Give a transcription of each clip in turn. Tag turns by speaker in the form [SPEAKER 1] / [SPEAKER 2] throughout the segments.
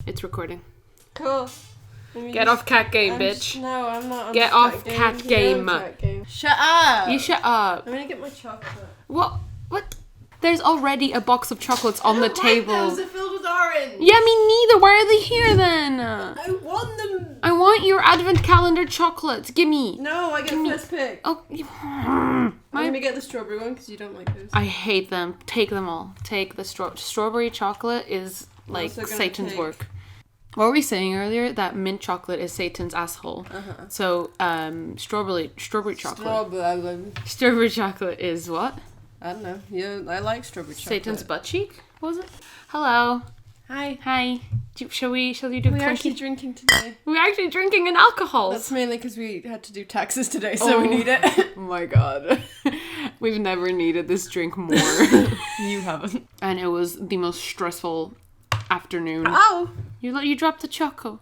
[SPEAKER 1] It's recording.
[SPEAKER 2] Cool.
[SPEAKER 1] Get off cat game, bitch.
[SPEAKER 2] No, I'm not on
[SPEAKER 1] Get off cat game.
[SPEAKER 2] Shut up.
[SPEAKER 1] You shut up.
[SPEAKER 2] I'm gonna get my chocolate.
[SPEAKER 1] What? There's already a box of chocolates on the table.
[SPEAKER 2] Those are filled with orange.
[SPEAKER 1] Yeah, me neither. Why are they here then?
[SPEAKER 2] I want them.
[SPEAKER 1] I want your advent calendar chocolates. Gimme.
[SPEAKER 2] No, I get first pick.
[SPEAKER 1] Oh,
[SPEAKER 2] I'm gonna get the strawberry one because you don't like those.
[SPEAKER 1] I hate them. Take them all. Take the strawberry chocolate is like Satan's work. What were we saying earlier? That mint chocolate is Satan's asshole. Uh-huh. So, strawberry chocolate. Strawberry chocolate is what?
[SPEAKER 2] I don't know. Yeah, I like strawberry chocolate.
[SPEAKER 1] Satan's butt cheek? Was it? Hello. Hi. Shall you do
[SPEAKER 2] We're
[SPEAKER 1] clinky?
[SPEAKER 2] actually drinking today.
[SPEAKER 1] We're actually drinking an alcohol.
[SPEAKER 2] That's mainly because we had to do taxes today, so we need it.
[SPEAKER 1] Oh my god. We've never needed this drink more.
[SPEAKER 2] You haven't.
[SPEAKER 1] And it was the most stressful afternoon.
[SPEAKER 2] Oh!
[SPEAKER 1] You dropped the choco.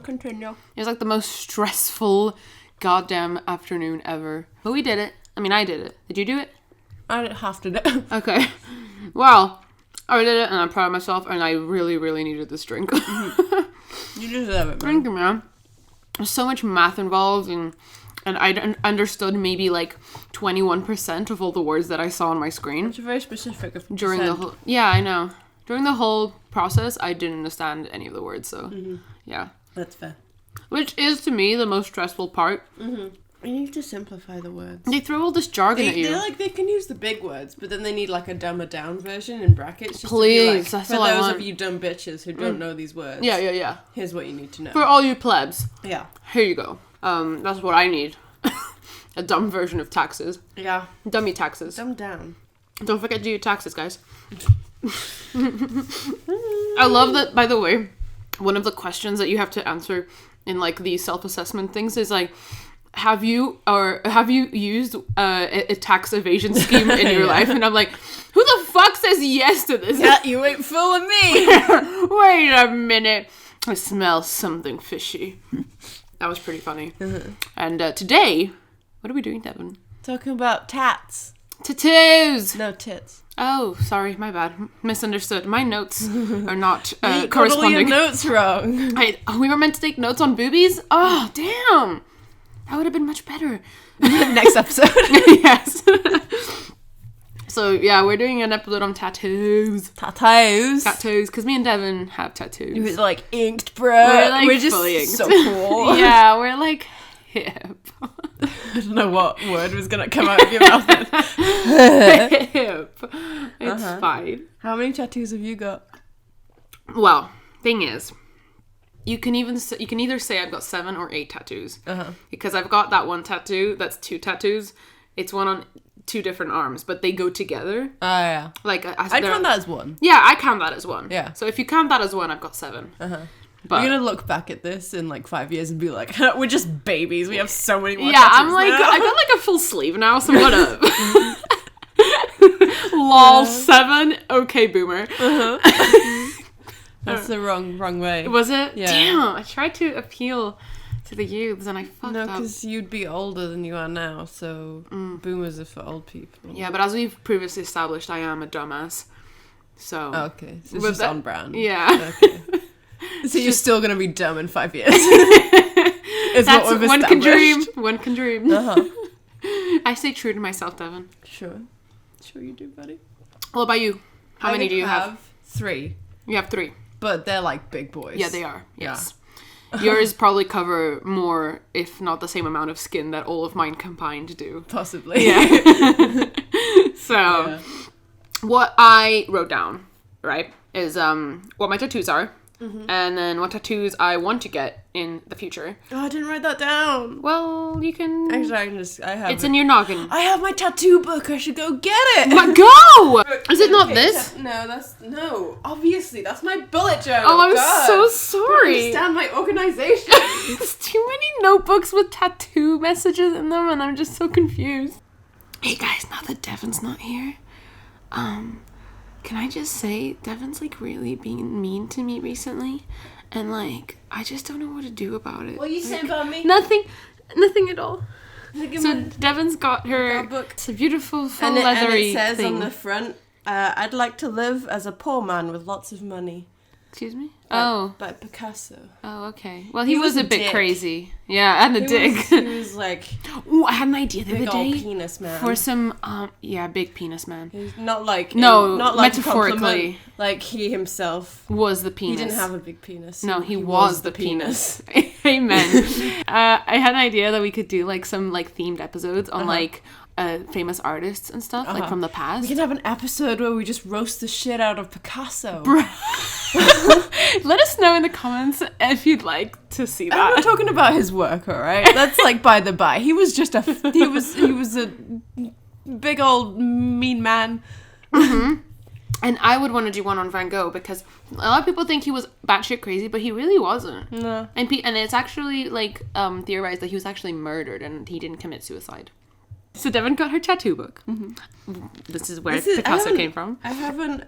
[SPEAKER 2] Continue.
[SPEAKER 1] It was like the most stressful goddamn afternoon ever. But we did it. I mean, I did it. Did you do it?
[SPEAKER 2] I didn't have to do it.
[SPEAKER 1] Okay. Well, I did it and I'm proud of myself and I really, really needed this drink.
[SPEAKER 2] You deserve it, man.
[SPEAKER 1] Thank you, man. There's so much math involved and I understood maybe like 21% of all the words that I saw on my screen.
[SPEAKER 2] It's very specific.
[SPEAKER 1] During the whole... Yeah, I know. During the whole process, I didn't understand any of the words, so yeah.
[SPEAKER 2] That's fair.
[SPEAKER 1] Which is, to me, the most stressful part.
[SPEAKER 2] Mm-hmm. You need to simplify the words.
[SPEAKER 1] They throw all this jargon at you.
[SPEAKER 2] They can use the big words, but then they need like a dumber down version in brackets. Just
[SPEAKER 1] Please,
[SPEAKER 2] to be like,
[SPEAKER 1] that's
[SPEAKER 2] for
[SPEAKER 1] all I
[SPEAKER 2] those
[SPEAKER 1] want.
[SPEAKER 2] of you dumb bitches who don't know these words.
[SPEAKER 1] Yeah.
[SPEAKER 2] Here's what you need to know.
[SPEAKER 1] For all you plebs.
[SPEAKER 2] Yeah.
[SPEAKER 1] Here you go. That's what I need. A dumb version of taxes.
[SPEAKER 2] Yeah.
[SPEAKER 1] Dummy taxes.
[SPEAKER 2] Dumb down.
[SPEAKER 1] Don't forget to do your taxes, guys. I love that, by the way, one of the questions that you have to answer in like these self-assessment things is like, have you used a tax evasion scheme in your life? And I'm like, who the fuck says yes to this?
[SPEAKER 2] Yeah, you ain't fooling me.
[SPEAKER 1] Wait a minute. I smell something fishy. That was pretty funny. And today, what are we doing, Devin?
[SPEAKER 2] Talking about tats.
[SPEAKER 1] Tattoos!
[SPEAKER 2] No, tits.
[SPEAKER 1] Oh, sorry, my bad. Misunderstood. My notes are not
[SPEAKER 2] You got
[SPEAKER 1] corresponding.
[SPEAKER 2] all your notes wrong.
[SPEAKER 1] We were meant to take notes on boobies? Oh, damn! That would have been much better.
[SPEAKER 2] Next episode.
[SPEAKER 1] Yes. So, yeah, we're doing an episode on tattoos. Tattoos, because me and Devin have tattoos.
[SPEAKER 2] It was like inked, bro.
[SPEAKER 1] We're
[SPEAKER 2] just
[SPEAKER 1] fully inked.
[SPEAKER 2] so cool.
[SPEAKER 1] Yeah, we're like hip.
[SPEAKER 2] I don't know what word was going to come out of your mouth then.
[SPEAKER 1] Hip. It's fine.
[SPEAKER 2] How many tattoos have you got?
[SPEAKER 1] Well, thing is, you can either say I've got 7 or 8 tattoos. Because I've got that one tattoo that's 2 tattoos. It's one on 2 different arms, but they go together.
[SPEAKER 2] Oh, yeah.
[SPEAKER 1] Like
[SPEAKER 2] I'd count that as 1.
[SPEAKER 1] Yeah, I count that as 1.
[SPEAKER 2] Yeah.
[SPEAKER 1] So if you count that as 1, I've got 7.
[SPEAKER 2] But you're gonna look back at this in like 5 years and be like, we're just babies. We have so many more.
[SPEAKER 1] Yeah,
[SPEAKER 2] tattoos
[SPEAKER 1] I'm like,
[SPEAKER 2] now.
[SPEAKER 1] I got like a full sleeve now, so what up? Lol, 7. Okay, boomer.
[SPEAKER 2] That's the wrong way.
[SPEAKER 1] Was it?
[SPEAKER 2] Yeah.
[SPEAKER 1] Damn, I tried to appeal to the youths and I fucked up.
[SPEAKER 2] No, because you'd be older than you are now, so boomers are for old people.
[SPEAKER 1] Yeah, but as we've previously established, I am a dumbass. So.
[SPEAKER 2] Oh, okay, so it's just on brand.
[SPEAKER 1] Yeah.
[SPEAKER 2] Okay. So you're still gonna be dumb in 5 years. It's
[SPEAKER 1] That's
[SPEAKER 2] what we've
[SPEAKER 1] one can dream.
[SPEAKER 2] established.
[SPEAKER 1] One can dream. I stay true to myself, Devin.
[SPEAKER 2] Sure you do, buddy.
[SPEAKER 1] What about you? How many do you have?
[SPEAKER 2] 3.
[SPEAKER 1] You have 3.
[SPEAKER 2] But they're like big boys.
[SPEAKER 1] Yeah, they are. Yes. Yeah. Yours probably cover more, if not the same amount of skin that all of mine combined do.
[SPEAKER 2] Possibly.
[SPEAKER 1] Yeah. So, what I wrote down, right, is what my tattoos are. And then what tattoos I want to get in the future.
[SPEAKER 2] Oh, I didn't write that down.
[SPEAKER 1] Well, you can...
[SPEAKER 2] Actually, I have
[SPEAKER 1] It's in your noggin.
[SPEAKER 2] I have my tattoo book. I should go get it.
[SPEAKER 1] But go! Is it not this?
[SPEAKER 2] No. Obviously, that's my bullet journal.
[SPEAKER 1] Oh, I'm
[SPEAKER 2] God.
[SPEAKER 1] so sorry.
[SPEAKER 2] Don't understand my organization.
[SPEAKER 1] There's too many notebooks with tattoo messages in them, and I'm just so confused. Hey guys, now that Devin's not here, can I just say, Devin's like really being mean to me recently, and like, I just don't know what to do about it.
[SPEAKER 2] What are you saying about me?
[SPEAKER 1] Nothing at all. So Devin's got her
[SPEAKER 2] book.
[SPEAKER 1] It's a beautiful full
[SPEAKER 2] And
[SPEAKER 1] leathery
[SPEAKER 2] it says
[SPEAKER 1] thing.
[SPEAKER 2] on the front, I'd like to live as a poor man with lots of money.
[SPEAKER 1] Excuse me?
[SPEAKER 2] By Picasso.
[SPEAKER 1] Oh, okay. Well, he was a bit
[SPEAKER 2] dick.
[SPEAKER 1] crazy. Yeah, and the dick.
[SPEAKER 2] He was like...
[SPEAKER 1] Ooh, I had an idea the
[SPEAKER 2] big
[SPEAKER 1] other
[SPEAKER 2] old
[SPEAKER 1] day.
[SPEAKER 2] penis man.
[SPEAKER 1] For some, big penis man.
[SPEAKER 2] He's not like...
[SPEAKER 1] No,
[SPEAKER 2] not like
[SPEAKER 1] metaphorically.
[SPEAKER 2] Like he himself...
[SPEAKER 1] Was the penis.
[SPEAKER 2] He didn't have a big penis.
[SPEAKER 1] No, he was the penis. Amen. I had an idea that we could do, like, some, like, themed episodes on, like... famous artists and stuff, like from the past.
[SPEAKER 2] We can have an episode where we just roast the shit out of Picasso.
[SPEAKER 1] Let us know in the comments if you'd like to see that.
[SPEAKER 2] I'm not talking about his work, alright? That's like by the by. He was just he was a big old mean man.
[SPEAKER 1] Mm-hmm. And I would want to do one on Van Gogh because a lot of people think he was batshit crazy, but he really wasn't.
[SPEAKER 2] No.
[SPEAKER 1] And it's actually like theorized that he was actually murdered and he didn't commit suicide. So Devin got her tattoo book. Mm-hmm. This is where Picasso came from.
[SPEAKER 2] I haven't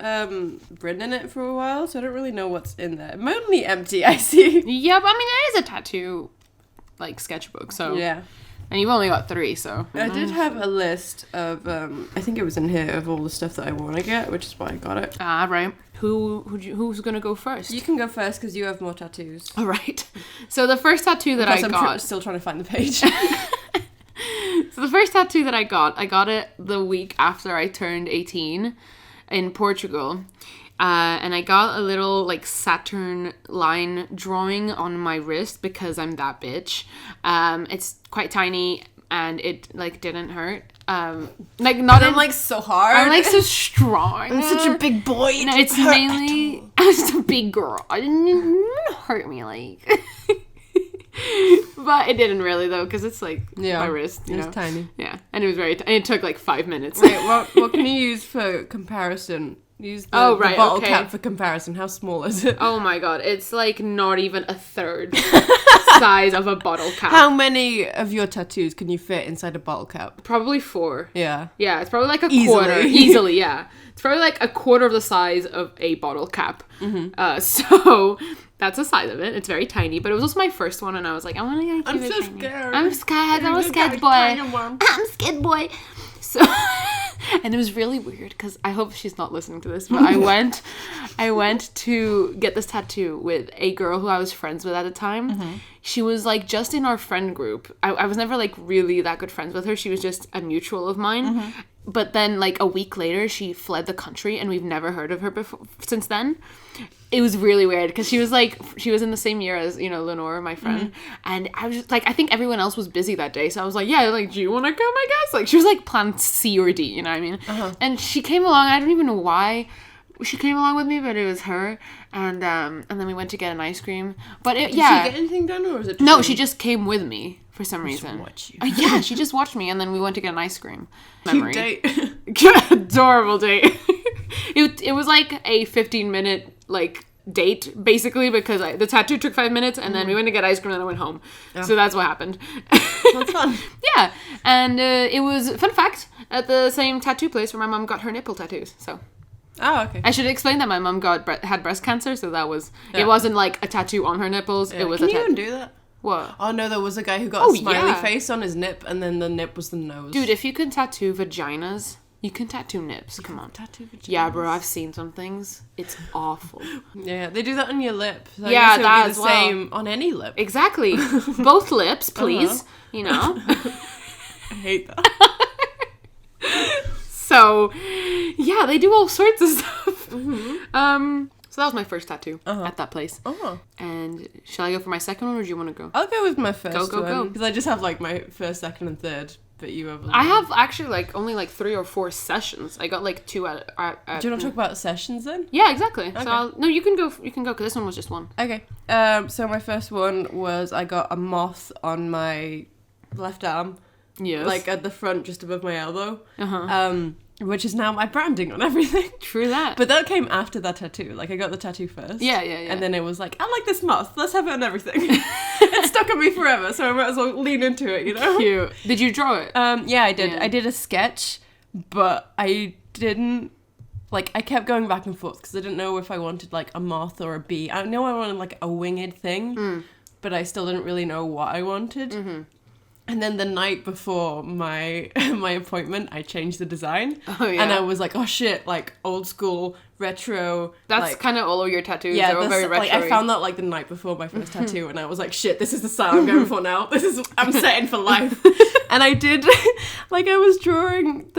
[SPEAKER 2] written in it for a while, so I don't really know what's in there. Mainly empty, I see.
[SPEAKER 1] Yeah, but I mean, it is a tattoo, like, sketchbook, so...
[SPEAKER 2] Yeah.
[SPEAKER 1] And you've only got 3, so...
[SPEAKER 2] I did have a list of, I think it was in here, of all the stuff that I want to get, which is why I got it.
[SPEAKER 1] Ah, right. Who's going to go first?
[SPEAKER 2] You can go first, because you have more tattoos.
[SPEAKER 1] All right. So the first tattoo that I got...
[SPEAKER 2] I'm still trying to find the page.
[SPEAKER 1] So the first tattoo that I got it the week after I turned 18 in Portugal. And I got a little, like, Saturn line drawing on my wrist because I'm that bitch. It's quite tiny and it, like, didn't hurt. Like, not
[SPEAKER 2] I'm, like, so hard.
[SPEAKER 1] I'm, like, so strong.
[SPEAKER 2] I'm such a big boy.
[SPEAKER 1] No, it's mainly... I'm just a big girl. It didn't hurt me, like... But it didn't really, though, because it's, like, my wrist, you know.
[SPEAKER 2] It's tiny.
[SPEAKER 1] Yeah, and it was very... it took, like, 5 minutes.
[SPEAKER 2] Wait, what can you use for comparison? Use the bottle cap for comparison. How small is it?
[SPEAKER 1] Oh, my God. It's, like, not even a third size of a bottle cap.
[SPEAKER 2] How many of your tattoos can you fit inside a bottle cap?
[SPEAKER 1] Probably 4.
[SPEAKER 2] Yeah.
[SPEAKER 1] Yeah, it's probably, like, a quarter. Easily, yeah. It's probably, like, a quarter of the size of a bottle cap. Mm-hmm. So... That's the size of it. It's very tiny, but it was also my first one, and I was like, I want to keep it tiny.
[SPEAKER 2] I'm so scared.
[SPEAKER 1] I'm scared. I'm a scared boy. I'm scared boy. So, and it was really weird because I hope she's not listening to this, but I went to get this tattoo with a girl who I was friends with at the time. Mm-hmm. She was like just in our friend group. I was never like really that good friends with her. She was just a mutual of mine. Mm-hmm. But then like a week later, she fled the country, and we've never heard of her before since then. It was really weird because she was in the same year as, you know, Lenore, my friend. Mm-hmm. And I was just like, I think everyone else was busy that day. So I was like, yeah, like, do you want to come, I guess? Like, she was like plan C or D, you know what I mean? Uh-huh. And she came along. I don't even know why she came along with me, but it was her. And then we went to get an ice cream. But
[SPEAKER 2] Did she get anything done, or was it just
[SPEAKER 1] No, she just came with me for some reason.
[SPEAKER 2] Watch you.
[SPEAKER 1] Yeah, she just watched me, and then we went to get an ice cream.
[SPEAKER 2] Cute date.
[SPEAKER 1] Adorable date. It was like a 15-minute like date basically, because the tattoo took 5 minutes, and then we went to get ice cream, and then I went home. Oh. So that's what happened.
[SPEAKER 2] That's fun.
[SPEAKER 1] Yeah, and it was, fun fact, at the same tattoo place where my mom got her nipple tattoos. So.
[SPEAKER 2] Oh, okay.
[SPEAKER 1] I should explain that my mom had breast cancer, so that was it wasn't like a tattoo on her nipples. Yeah. It was
[SPEAKER 2] Can you even do that?
[SPEAKER 1] What?
[SPEAKER 2] Oh no, there was a guy who got a smiley face on his nip, and then the nip was the nose.
[SPEAKER 1] Dude, if you can tattoo vaginas, you can tattoo nips. Come on.
[SPEAKER 2] Tattoo vaginas.
[SPEAKER 1] Yeah, bro, I've seen some things. It's awful.
[SPEAKER 2] Yeah, they do that on your lip. So
[SPEAKER 1] yeah,
[SPEAKER 2] that's the same on any lip.
[SPEAKER 1] Exactly. Both lips, please. You know.
[SPEAKER 2] I hate that.
[SPEAKER 1] So, yeah, they do all sorts of stuff. Mm-hmm. So that was my first tattoo at that place.
[SPEAKER 2] Oh.
[SPEAKER 1] And shall I go for my second one, or do you want to go?
[SPEAKER 2] I'll go with my first
[SPEAKER 1] one. Go.
[SPEAKER 2] Because I just have like my first, second, and third. But you have.
[SPEAKER 1] I have actually like only like 3 or 4 sessions. I got like 2 at
[SPEAKER 2] do you want to talk about sessions then?
[SPEAKER 1] Yeah, exactly. Okay. So no, you can go because this one was just one.
[SPEAKER 2] Okay. So my first one was I got a moth on my left arm.
[SPEAKER 1] Yes.
[SPEAKER 2] Like at the front, just above my elbow. Which is now my branding on everything.
[SPEAKER 1] True that.
[SPEAKER 2] But that came after that tattoo. Like, I got the tattoo first.
[SPEAKER 1] Yeah.
[SPEAKER 2] And then it was like, I like this moth. Let's have it on everything. It stuck on me forever, so I might as well lean into it, you know?
[SPEAKER 1] Cute. Did you draw it?
[SPEAKER 2] Yeah, I did.
[SPEAKER 1] Yeah.
[SPEAKER 2] I did a sketch, but I didn't... Like, I kept going back and forth because I didn't know if I wanted, like, a moth or a bee. I know I wanted, like, a winged thing, but I still didn't really know what I wanted. Mm-hmm. And then the night before my appointment, I changed the design.
[SPEAKER 1] Oh, yeah.
[SPEAKER 2] And I was like, oh shit, like old school, retro.
[SPEAKER 1] That's
[SPEAKER 2] like,
[SPEAKER 1] kind of all of your tattoos.
[SPEAKER 2] yeah,
[SPEAKER 1] They're all very retro.
[SPEAKER 2] like I found that like the night before my first tattoo, and I was like, shit, this is the style I'm going for now. I'm setting for life. And I did, like I was drawing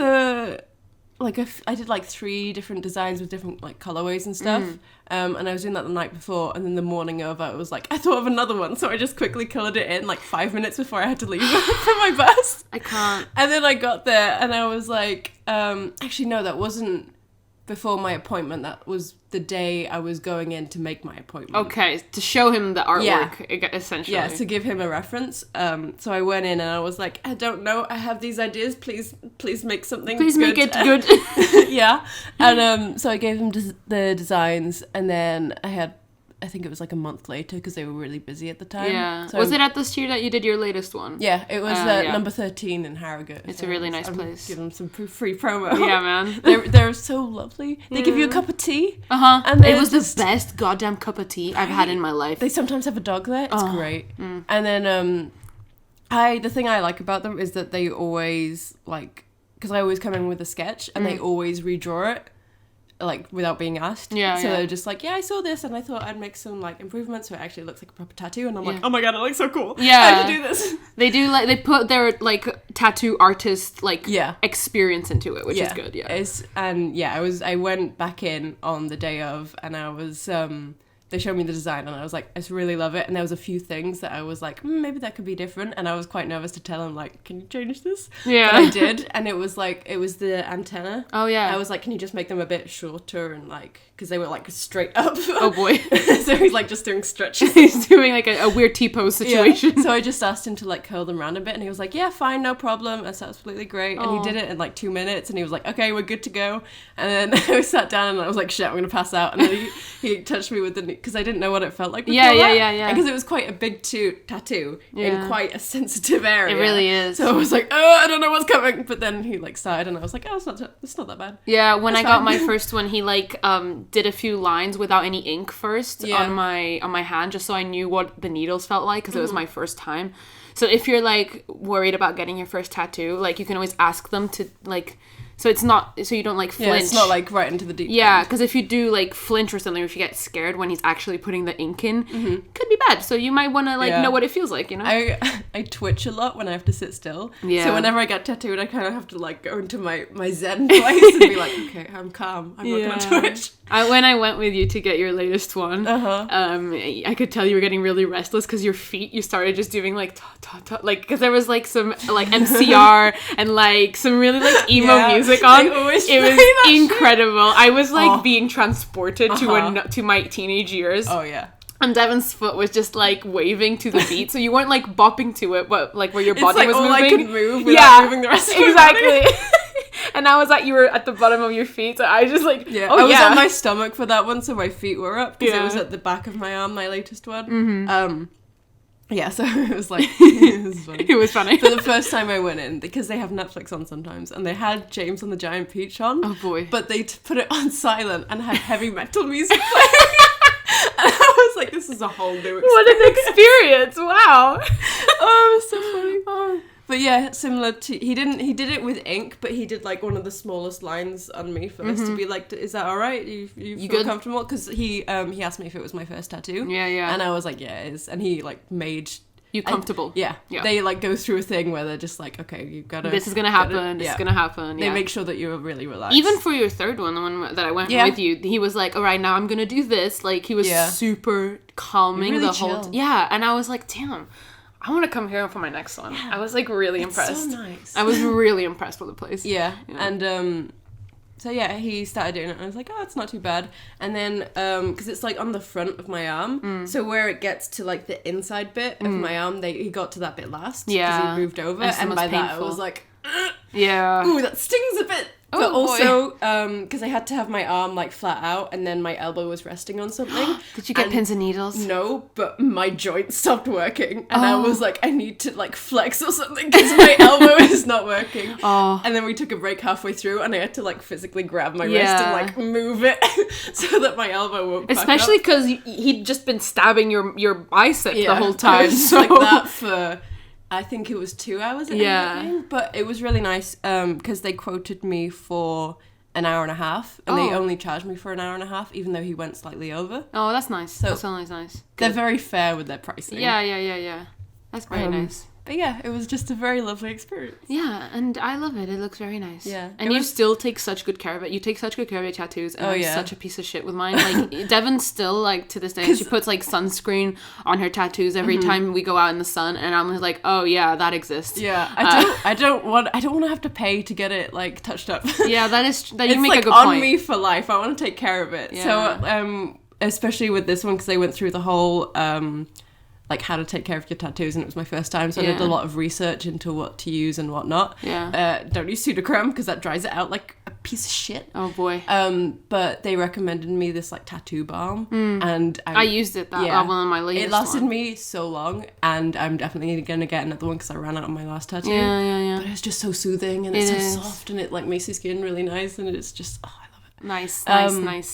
[SPEAKER 2] I did like 3 different designs with different like colorways and stuff. And I was doing that the night before, and then the morning of, I was like, I thought of another one, so I just quickly colored it in like 5 minutes before I had to leave for my bus.
[SPEAKER 1] I can't.
[SPEAKER 2] And then I got there, and I was like, actually no, that wasn't before my appointment. That was the day I was going in to make my appointment.
[SPEAKER 1] Okay, to show him the artwork, essentially.
[SPEAKER 2] Yeah, to give him a reference. So I went in and I was like, I don't know, I have these ideas. Please make something.
[SPEAKER 1] Please
[SPEAKER 2] good.
[SPEAKER 1] make it good.
[SPEAKER 2] Yeah. And so I gave him the designs, and then I think it was like a month later because they were really busy at the time.
[SPEAKER 1] Yeah.
[SPEAKER 2] So
[SPEAKER 1] was it at the studio that you did your latest one?
[SPEAKER 2] Yeah, it was number 13 in Harrogate.
[SPEAKER 1] It's a really nice place.
[SPEAKER 2] Give them some free promo.
[SPEAKER 1] Yeah, man.
[SPEAKER 2] They're so lovely. They give you a cup of tea.
[SPEAKER 1] And it was the best goddamn cup of tea I've had in my life.
[SPEAKER 2] They sometimes have a dog there. It's great. And then the thing I like about them is that they always like, because I always come in with a sketch and they always redraw it, like without being asked.
[SPEAKER 1] Yeah.
[SPEAKER 2] So they're just like, yeah, I saw this and I thought I'd make some like improvements so it actually looks like a proper tattoo. And I'm like, oh my god, it looks so cool.
[SPEAKER 1] Yeah.
[SPEAKER 2] How'd you do this?
[SPEAKER 1] They do like, they put their like tattoo artist like experience into it, which is good. Yeah.
[SPEAKER 2] I went back in on the day of, and I was they showed me the design and I was like, I just really love it. And there was a few things that I was like, maybe that could be different. And I was quite nervous to tell him, like, can you change this?
[SPEAKER 1] Yeah.
[SPEAKER 2] But I did. And it was the antenna.
[SPEAKER 1] Oh, yeah.
[SPEAKER 2] I was like, can you just make them a bit shorter and like, because they were like straight up.
[SPEAKER 1] Oh, boy.
[SPEAKER 2] So he's like just doing stretches.
[SPEAKER 1] He's doing like a weird T-pose situation.
[SPEAKER 2] Yeah. So I just asked him to like curl them around a bit and he was like, yeah, fine, no problem. That's absolutely great. And he did it in like 2 minutes and he was like, okay, we're good to go. And then I sat down and I was like, shit, I'm going to pass out. And then he touched me with the, because I didn't know what it felt like before
[SPEAKER 1] yeah.
[SPEAKER 2] Because it was quite a big tattoo in quite a sensitive area.
[SPEAKER 1] It really is.
[SPEAKER 2] So I was like, oh, I don't know what's coming. But then he like started and I was like, oh, it's not that bad.
[SPEAKER 1] Yeah, when I got my first one, he like did a few lines without any ink first on my hand, just so I knew what the needles felt like, because it was my first time. So if you're like worried about getting your first tattoo, like you can always ask them to like, so it's not, so you don't like flinch.
[SPEAKER 2] Yeah, it's not like right into the deep end.
[SPEAKER 1] Yeah, because if you do like flinch or something, or if you get scared when he's actually putting the ink in, it could be bad. So you might want to like know what it feels like, you know?
[SPEAKER 2] I twitch a lot when I have to sit still. Yeah. So whenever I get tattooed, I kind of have to like go into my zen place and be like, okay, I'm calm. I'm not going to twitch.
[SPEAKER 1] When I went with you to get your latest one, I could tell you were getting really restless because your feet, you started just doing like like, because there was like some like MCR and like some really like emo music on. It was incredible. I was like being transported to my teenage years.
[SPEAKER 2] Oh yeah.
[SPEAKER 1] And Devon's foot was just like waving to the beat, so you weren't like bopping to it, but like where your body was moving.
[SPEAKER 2] I could move without moving the rest of my body.
[SPEAKER 1] And I was like, you were at the bottom of your feet, so I just like,
[SPEAKER 2] I was on my stomach for that one, so my feet were up because it was at the back of my arm, my latest one. Yeah, so it was like, it was funny.
[SPEAKER 1] It was funny.
[SPEAKER 2] But the first time I went in, because they have Netflix on sometimes, and they had James and the Giant Peach on.
[SPEAKER 1] Oh boy.
[SPEAKER 2] But they put it on silent and had heavy metal music playing. And I was like, this is a whole new experience.
[SPEAKER 1] What an experience, wow.
[SPEAKER 2] Oh, it was so funny. Oh. But yeah, similar to, he did it with ink, but he did like one of the smallest lines on me first to be like, is that all right? You feel
[SPEAKER 1] good?
[SPEAKER 2] Comfortable? Because he asked me if it was my first tattoo.
[SPEAKER 1] Yeah.
[SPEAKER 2] And I was like, yeah, it is. And he like made
[SPEAKER 1] you comfortable.
[SPEAKER 2] Yeah. They like go through a thing where they're just like, okay, you've got to.
[SPEAKER 1] This is gonna happen. This is gonna happen.
[SPEAKER 2] They make sure that you're really relaxed.
[SPEAKER 1] Even for your third one, the one that I went with you, he was like, all right, now I'm gonna do this. Like he was super calming the whole. And I was like, damn. I want to come here for my next one. I was like really impressed.
[SPEAKER 2] So nice.
[SPEAKER 1] I was really impressed with the place.
[SPEAKER 2] Yeah. And so yeah, he started doing it and I was like, oh, it's not too bad. And then because it's like on the front of my arm, so where it gets to like the inside bit of my arm, he got to that bit last because he moved over, and by that I was like, ooh, that stings a bit. But also, because I had to have my arm like flat out and then my elbow was resting on something.
[SPEAKER 1] Did you get pins and needles?
[SPEAKER 2] No, but my joint stopped working. And I was like, I need to like flex or something because my elbow is not working. And then we took a break halfway through and I had to like physically grab my wrist and like move it so that my elbow won't
[SPEAKER 1] Especially because he'd just been stabbing your bicep the whole time.
[SPEAKER 2] So like that for... I think it was 2 hours.
[SPEAKER 1] Yeah.
[SPEAKER 2] But it was really nice because they quoted me for an hour and a half, and they only charged me for an hour and a half, even though he went slightly over.
[SPEAKER 1] Oh, that's nice.
[SPEAKER 2] So
[SPEAKER 1] that's always nice.
[SPEAKER 2] They're very fair with their pricing.
[SPEAKER 1] Yeah. That's very nice.
[SPEAKER 2] But yeah, it was just a very lovely experience.
[SPEAKER 1] Yeah, and I love it. It looks very nice.
[SPEAKER 2] Yeah.
[SPEAKER 1] And you still take such good care of it. You take such good care of your tattoos, and I'm such a piece of shit with mine. Like, Devon still, like, to this day, she puts, like, sunscreen on her tattoos every time we go out in the sun, and I'm like, oh, yeah, that exists.
[SPEAKER 2] Yeah, I don't want to have to pay to get it, like, touched up.
[SPEAKER 1] Yeah, that you
[SPEAKER 2] it's
[SPEAKER 1] make
[SPEAKER 2] like
[SPEAKER 1] a good
[SPEAKER 2] on
[SPEAKER 1] point.
[SPEAKER 2] me for life. I want to take care of it.
[SPEAKER 1] Yeah.
[SPEAKER 2] So, especially with this one, because they went through the whole... like how to take care of your tattoos, and it was my first time, so I did a lot of research into what to use and whatnot. Don't use pseudochrome because that dries it out like a piece of shit.
[SPEAKER 1] Oh boy.
[SPEAKER 2] But they recommended me this like tattoo balm, and I
[SPEAKER 1] used it one of my latest.
[SPEAKER 2] It lasted me so long, and I'm definitely gonna get another one because I ran out of my last tattoo.
[SPEAKER 1] Yeah.
[SPEAKER 2] But it's just so soothing, and it's so soft, and it like makes your skin really nice, and it's just I love it.
[SPEAKER 1] Nice.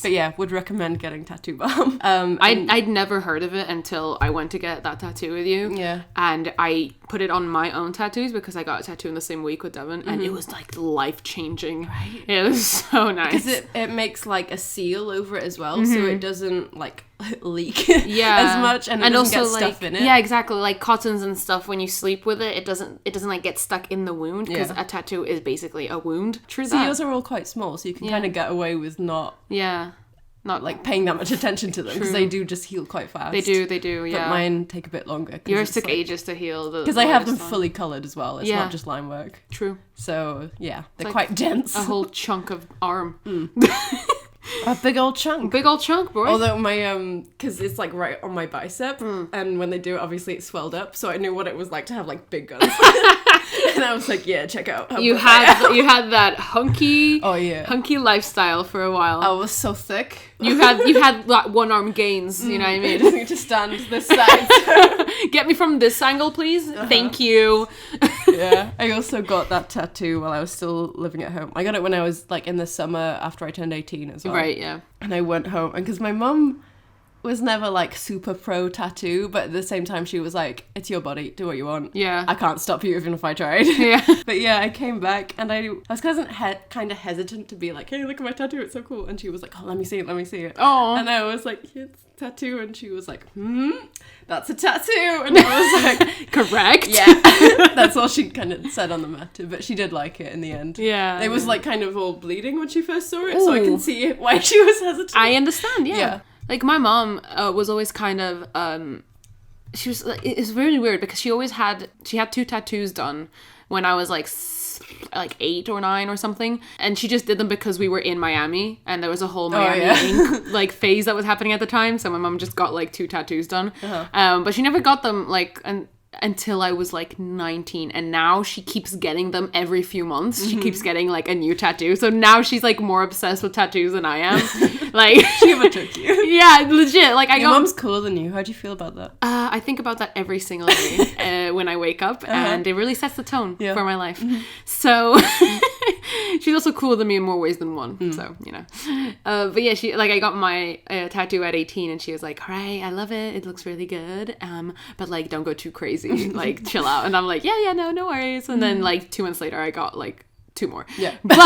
[SPEAKER 2] But yeah, would recommend getting tattoo balm.
[SPEAKER 1] I'd never heard of it until I went to get that tattoo with you.
[SPEAKER 2] Yeah.
[SPEAKER 1] And I put it on my own tattoos because I got a tattoo in the same week with Devon, and it was like life-changing. Right. It was so nice.
[SPEAKER 2] Because it makes like a seal over it as well, so it doesn't like leak
[SPEAKER 1] as
[SPEAKER 2] much, and it doesn't get stuff in it.
[SPEAKER 1] Yeah, exactly. Like cottons and stuff, when you sleep with it, it doesn't like get stuck in the wound, because a tattoo is basically a wound. True that.
[SPEAKER 2] Seals are all quite small, so you can kind of get away with not like paying that much attention to them, because they do just heal quite fast.
[SPEAKER 1] They do, yeah.
[SPEAKER 2] But mine take a bit longer.
[SPEAKER 1] Yours took ages to heal.
[SPEAKER 2] Because I have them fully coloured as well. It's not just line work.
[SPEAKER 1] True.
[SPEAKER 2] So, yeah, they're quite dense.
[SPEAKER 1] A whole chunk of arm.
[SPEAKER 2] A big old chunk.
[SPEAKER 1] Big old chunk, boy.
[SPEAKER 2] Although my, because it's like right on my bicep, and when they do it, obviously it swelled up, so I knew what it was like to have like big guns. And I was like, yeah, check out.
[SPEAKER 1] You had that hunky lifestyle for a while.
[SPEAKER 2] I was so thick.
[SPEAKER 1] You had that one arm gains, you know what I mean?
[SPEAKER 2] I just need to stand this side.
[SPEAKER 1] Get me from this angle, please. Thank you.
[SPEAKER 2] Yeah. I also got that tattoo while I was still living at home. I got it when I was like in the summer after I turned 18 as well.
[SPEAKER 1] Right, yeah.
[SPEAKER 2] And I went home, and because my mum was never like super pro tattoo, but at the same time she was like, it's your body, do what you want.
[SPEAKER 1] Yeah.
[SPEAKER 2] I can't stop you even if I tried.
[SPEAKER 1] Yeah.
[SPEAKER 2] But yeah, I came back, and I was kind of hesitant to be like, hey, look at my tattoo, it's so cool. And she was like, oh, let me see it.
[SPEAKER 1] Oh.
[SPEAKER 2] And I was like, it's a tattoo. And she was like, that's a tattoo. And I was like,
[SPEAKER 1] correct.
[SPEAKER 2] Yeah. That's all she kind of said on the matter, but she did like it in the end.
[SPEAKER 1] Yeah.
[SPEAKER 2] It was like kind of all bleeding when she first saw it, so I can see why she was hesitant.
[SPEAKER 1] I understand, yeah. Like, my mom was always kind of, she was, it's really weird, because she had 2 tattoos done when I was like 8 or 9 or something, and she just did them because we were in Miami, and there was a whole Miami ink, like phase that was happening at the time, so my mom just got like 2 tattoos done. But she never got them like until I was like 19, and now she keeps getting them every few months. She keeps getting like a new tattoo, so now she's like more obsessed with tattoos than I am. Like,
[SPEAKER 2] she overtook you.
[SPEAKER 1] Yeah, legit. Like,
[SPEAKER 2] your mom's cooler than you. How do you feel about that?
[SPEAKER 1] I think about that every single day when I wake up, and it really sets the tone for my life. So she's also cooler than me in more ways than one. So, you know. But yeah, I got my tattoo at 18, and she was like, all right, I love it. It looks really good. But like, don't go too crazy. Like, chill out. And I'm like, yeah, no worries. And then like 2 months later, I got like 2 more. Yeah. But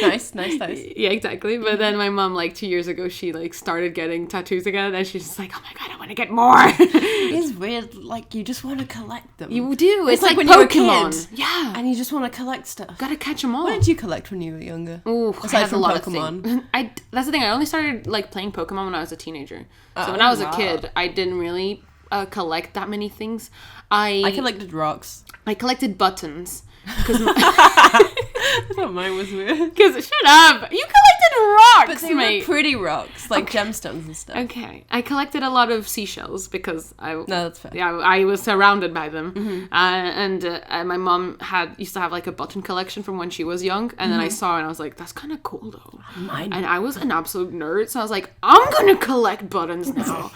[SPEAKER 2] nice.
[SPEAKER 1] Yeah, exactly. But then my mom, like 2 years ago, she like started getting tattoos again, and she's just like, oh my god, I want to get more.
[SPEAKER 2] It's weird. Like, you just want to collect them.
[SPEAKER 1] You do. It's like
[SPEAKER 2] when
[SPEAKER 1] Pokemon.
[SPEAKER 2] You were a kid,
[SPEAKER 1] yeah.
[SPEAKER 2] And you just want to collect stuff.
[SPEAKER 1] Gotta catch them all.
[SPEAKER 2] What did you collect when you were younger?
[SPEAKER 1] Ooh,
[SPEAKER 2] aside from Pokemon.
[SPEAKER 1] That's the thing. I only started like playing Pokemon when I was a teenager. So when I was a kid, I didn't really collect that many things. I
[SPEAKER 2] collected rocks.
[SPEAKER 1] I collected buttons.
[SPEAKER 2] I thought mine was weird.
[SPEAKER 1] Because, shut up! You collected rocks,
[SPEAKER 2] but they were pretty rocks, like gemstones and stuff.
[SPEAKER 1] Okay. I collected a lot of seashells because
[SPEAKER 2] No, that's fair.
[SPEAKER 1] Yeah, I was surrounded by them. And my mom used to have like a button collection from when she was young, and then I saw it and I was like, that's kind of cool though. Mine. And I was an absolute nerd, so I was like, I'm gonna collect buttons now.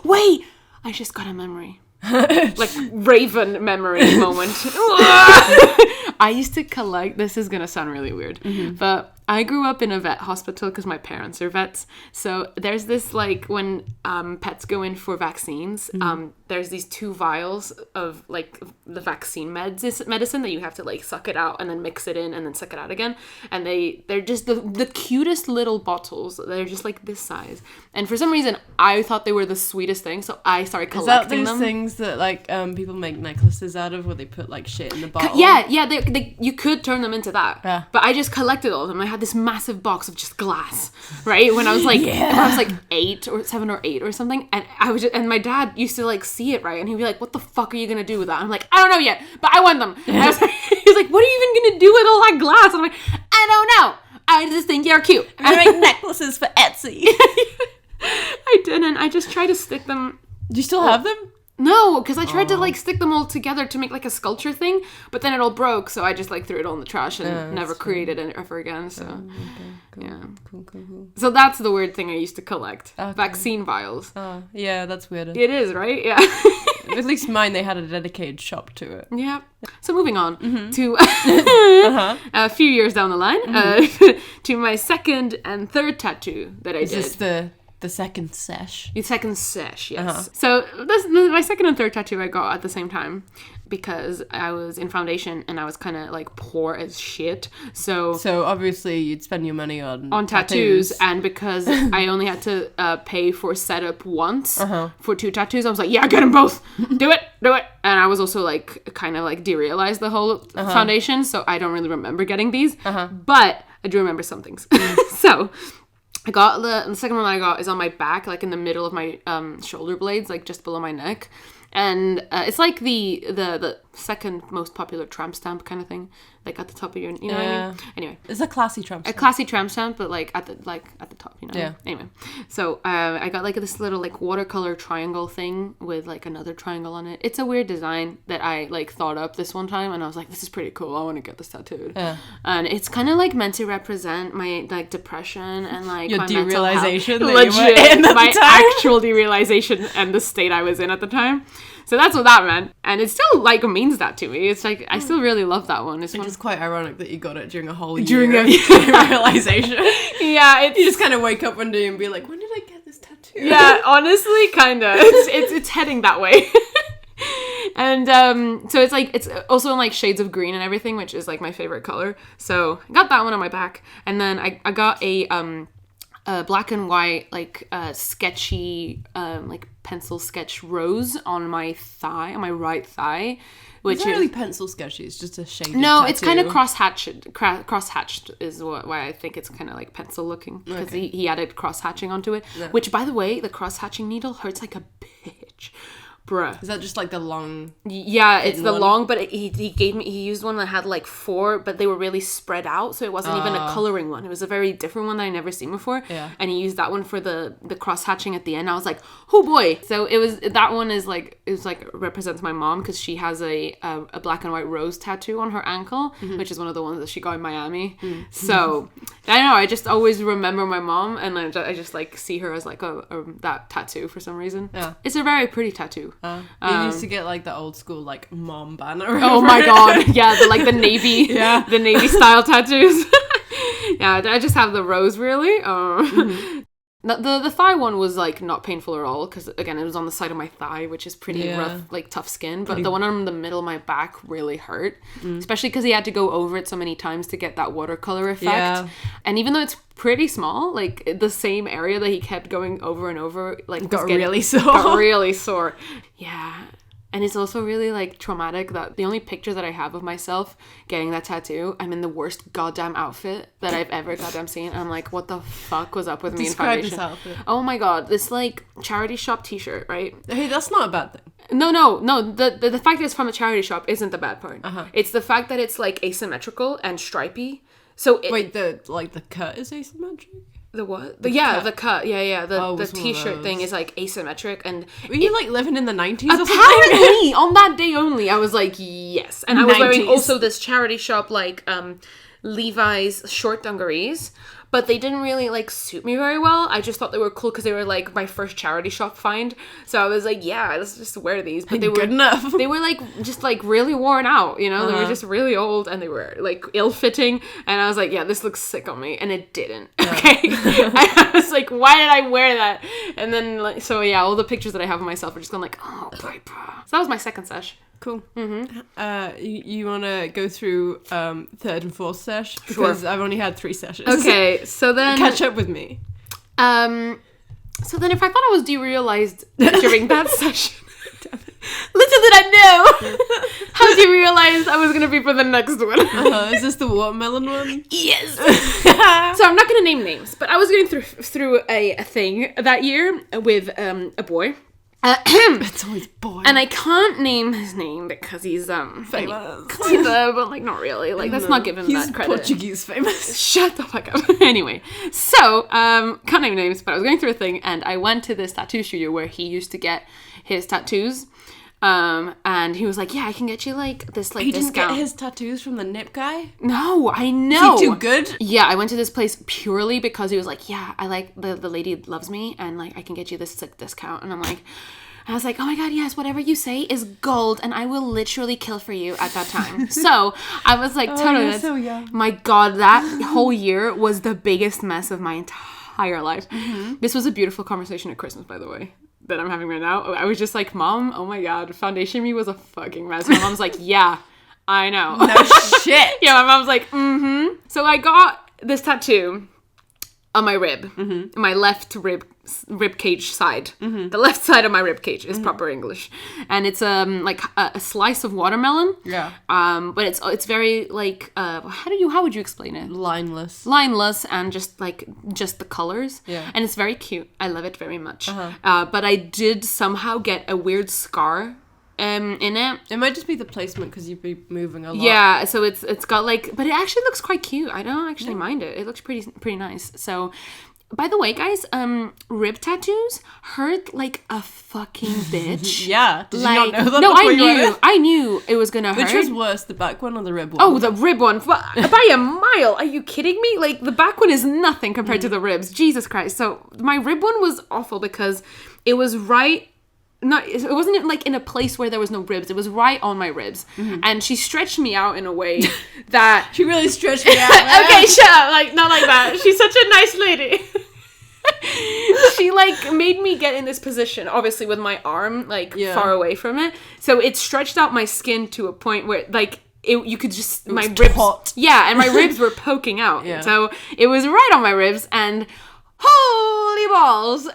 [SPEAKER 1] Wait! I just got a memory. Like, Raven memory moment. I used to collect, this is gonna sound really weird, but I grew up in a vet hospital because my parents are vets. So there's this, like, when pets go in for vaccines, there's these 2 vials of, like, the vaccine medicine that you have to, like, suck it out and then mix it in and then suck it out again. And they're just the cutest little bottles. They're just, like, this size. And for some reason, I thought they were the sweetest thing, so I started collecting them.
[SPEAKER 2] Is that those things that, like, people make necklaces out of, where they put, like, shit in the bottle?
[SPEAKER 1] Yeah, you could turn them into that.
[SPEAKER 2] Yeah.
[SPEAKER 1] But I just collected all of them. I had this massive box of just glass, right? When I was like, when I was like 7 or 8 or something, and and my dad used to like see it, right? And he'd be like, "What the fuck are you gonna do with that?" And I'm like, "I don't know yet, but I want them." And he's like, "What are you even gonna do with all that glass?" And I'm like, "I don't know. I just think you're cute."
[SPEAKER 2] I make necklaces for Etsy.
[SPEAKER 1] I didn't. I just tried to stick them.
[SPEAKER 2] Do you still have them?
[SPEAKER 1] No, because I tried to like stick them all together to make like a sculpture thing, but then it all broke, so I just like threw it all in the trash and never created it ever again. So
[SPEAKER 2] Cool.
[SPEAKER 1] yeah,
[SPEAKER 2] Cool.
[SPEAKER 1] so that's the weird thing I used to collect:
[SPEAKER 2] Okay.
[SPEAKER 1] vaccine vials.
[SPEAKER 2] Oh, yeah, that's weird.
[SPEAKER 1] It is, right? Yeah.
[SPEAKER 2] At least mine, they had a dedicated shop to it.
[SPEAKER 1] Yeah. So moving on to a few years down the line, to my second and third tattoo that I did.
[SPEAKER 2] Is this the second sesh?
[SPEAKER 1] The second sesh, yes. So my second and third tattoo I got at the same time because I was in foundation and I was kind of like poor as shit. So
[SPEAKER 2] obviously you'd spend your money on
[SPEAKER 1] tattoos, and because I only had to pay for setup once for 2 tattoos, I was like, yeah, get them both. Do it. And I was also like kind of like derealized the whole foundation, so I don't really remember getting these, but I do remember some things. So I got the second one I got is on my back, like in the middle of my shoulder blades, like just below my neck. And it's like the second most popular tramp stamp kind of thing, like at the top of your, you know what I mean? Anyway,
[SPEAKER 2] it's a classy tramp stamp.
[SPEAKER 1] A classy tramp stamp, but like at the top, you know?
[SPEAKER 2] Yeah.
[SPEAKER 1] Anyway, so I got like this little like watercolor triangle thing with like another triangle on it. It's a weird design that I like thought up this one time, and I was like, this is pretty cool. I want to get this tattooed. Yeah. And it's kind of like meant to represent my like depression and like
[SPEAKER 2] your
[SPEAKER 1] my
[SPEAKER 2] derealization.
[SPEAKER 1] Legit, my actual derealization and the state I was in at the time. So that's what that meant, and it still like means that to me. It's like I still really love that one. It's
[SPEAKER 2] quite ironic that you got it during a whole year
[SPEAKER 1] during a
[SPEAKER 2] realization.
[SPEAKER 1] Yeah,
[SPEAKER 2] you just kind of wake up one day and be like, when did I get this tattoo?
[SPEAKER 1] Yeah, honestly, kind of. It's heading that way. And so it's like it's also in like shades of green and everything, which is like my favorite color. So I got that one on my back, and then I got a black and white like sketchy like pencil sketch rose on my thigh, on my right thigh, which
[SPEAKER 2] is really pencil sketchy. It's just a shaded
[SPEAKER 1] no,
[SPEAKER 2] tattoo.
[SPEAKER 1] it's kind of cross-hatched is why I think it's kind of like pencil looking, because he added cross-hatching onto it, which by the way, the cross-hatching needle hurts like a bitch. Bruh.
[SPEAKER 2] Is that just like the long?
[SPEAKER 1] Yeah, it's the long, but he used one that had like 4, but they were really spread out, so it wasn't even a coloring one. It was a very different one that I never seen before. Yeah. And he used that one for the cross hatching at the end. I was like, oh boy. So that one is like, it was like represents my mom, because she has a black and white rose tattoo on her ankle, which is one of the ones that she got in Miami. So I don't know, I just always remember my mom, and I just like see her as like that tattoo for some reason. Yeah. It's a very pretty tattoo.
[SPEAKER 2] You used to get like the old school like mom banner.
[SPEAKER 1] Oh my god, yeah, the navy, the navy style tattoos. Yeah, I just have the rose really. The thigh one was like not painful at all, because again it was on the side of my thigh, which is pretty rough, like tough skin. But the one on the middle of my back really hurt, especially because he had to go over it so many times to get that watercolor effect. Yeah. And even though it's pretty small, like the same area that he kept going over and over, like
[SPEAKER 2] got really sore.
[SPEAKER 1] Yeah. And it's also really, like, traumatic that the only picture that I have of myself getting that tattoo, I'm in the worst goddamn outfit that I've ever goddamn seen. I'm like, what the fuck was up with me in foundation?
[SPEAKER 2] Describe this outfit.
[SPEAKER 1] Oh my god, this, like, charity shop t-shirt, right?
[SPEAKER 2] Hey, that's not a bad thing.
[SPEAKER 1] No. The fact that it's from a charity shop isn't the bad part. It's the fact that it's, like, asymmetrical and stripy. So
[SPEAKER 2] wait, the cut is asymmetric?
[SPEAKER 1] The what? The cut. Yeah. The t-shirt thing is like asymmetric, and
[SPEAKER 2] were you like living in the 90s?
[SPEAKER 1] Apparently, on that day only, I was like, yes. And I was wearing also this charity shop like Levi's short dungarees, but they didn't really like suit me very well. I just thought they were cool because they were like my first charity shop find. So I was like, yeah, let's just wear these. But they were
[SPEAKER 2] good enough.
[SPEAKER 1] They were like just like really worn out, you know. They were just really old and they were like ill-fitting. And I was like, yeah, this looks sick on me, and it didn't. Okay, I was like, why did I wear that? And then like, so yeah, all the pictures that I have of myself are just going like, oh, Piper. So that was my second sesh.
[SPEAKER 2] Cool. You want to go through third and fourth sesh?
[SPEAKER 1] Sure.
[SPEAKER 2] Because I've only had 3 sessions.
[SPEAKER 1] Okay, so then...
[SPEAKER 2] Catch up with me.
[SPEAKER 1] So then if I thought I was derealized during that session... Little did I know how derealized I was going to be for the next one.
[SPEAKER 2] Is this the watermelon one?
[SPEAKER 1] Yes. So I'm not going to name names, but I was going through a thing that year with a boy.
[SPEAKER 2] It's always boy.
[SPEAKER 1] And I can't name his name because he's
[SPEAKER 2] famous.
[SPEAKER 1] Kinda, but like not really. Like let's not give him that credit.
[SPEAKER 2] He's Portuguese famous.
[SPEAKER 1] Shut the fuck up. Anyway, so can't name names, but I was going through a thing and I went to this tattoo studio where he used to get his tattoos. And he was like, yeah, I can get you like this like discount.
[SPEAKER 2] He didn't get his tattoos from the nip guy?
[SPEAKER 1] No, I know.
[SPEAKER 2] Is he too good?
[SPEAKER 1] Yeah, I went to this place purely because he was like, yeah, I like the lady loves me and like I can get you this sick discount. And I was like, oh my god, yes, whatever you say is gold and I will literally kill for you at that time. So I was like, totally.
[SPEAKER 2] You're so young.
[SPEAKER 1] My god, that whole year was the biggest mess of my entire life. This was a beautiful conversation at Christmas, by the way, that I'm having right now. I was just like, Mom, oh my god, foundation me was a fucking mess. My mom's like, yeah, I know.
[SPEAKER 2] No shit.
[SPEAKER 1] Yeah, my mom's like, So I got this tattoo on my rib, my left rib cage side. The left side of my rib cage is proper English, and it's like a slice of watermelon.
[SPEAKER 2] Yeah.
[SPEAKER 1] But it's very like how would you explain it? Lineless and just the colors.
[SPEAKER 2] Yeah.
[SPEAKER 1] And it's very cute. I love it very much. But I did somehow get a weird scar in it.
[SPEAKER 2] It might just be the placement because you'd be moving a lot.
[SPEAKER 1] Yeah, so it's got like, but it actually looks quite cute. I don't actually mind it. It looks pretty nice. So, by the way, guys, rib tattoos hurt like a fucking bitch.
[SPEAKER 2] Yeah, did you not know that?
[SPEAKER 1] No, I knew it was gonna hurt.
[SPEAKER 2] Which was worse, the back one or the rib one?
[SPEAKER 1] Oh, the rib one by a mile. Are you kidding me? Like the back one is nothing compared to the ribs. Jesus Christ. So my rib one was awful because it was right. It wasn't like in a place where there was no ribs. It was right on my ribs. And she stretched me out in a way that...
[SPEAKER 2] She really stretched me out.
[SPEAKER 1] Okay, shut up. Like, not like that. She's such a nice lady. She like made me get in this position, obviously with my arm like far away from it. So it stretched out my skin to a point where like... you could just... my ribs... Hot. Yeah, and my ribs were poking out. Yeah. So it was right on my ribs and... Holy balls!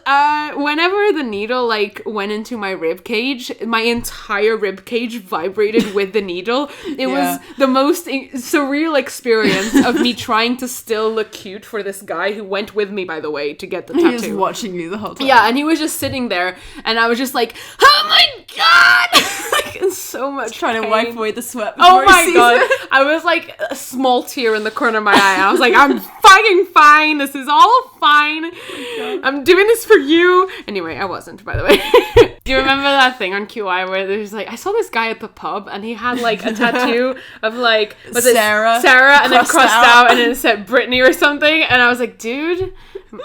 [SPEAKER 1] Whenever the needle like went into my rib cage, my entire rib cage vibrated with the needle. It was the most surreal experience of me trying to still look cute for this guy who went with me, by the way, to get the tattoo.
[SPEAKER 2] He was watching you the whole time.
[SPEAKER 1] Yeah, and he was just sitting there, and I was just like, oh my god! Like in so much
[SPEAKER 2] trying
[SPEAKER 1] pain.
[SPEAKER 2] to wipe away the sweat.
[SPEAKER 1] Oh my god! I was like a small tear in the corner of my eye. I was like, I'm fucking fine. This is all fine. Oh I'm doing this for you. Anyway, I wasn't, by the way. Do you remember that thing on QI where there's like, I saw this guy at the pub and he had like a tattoo of like,
[SPEAKER 2] Sarah,
[SPEAKER 1] and then crossed out and then it said Brittany or something. And I was like, dude,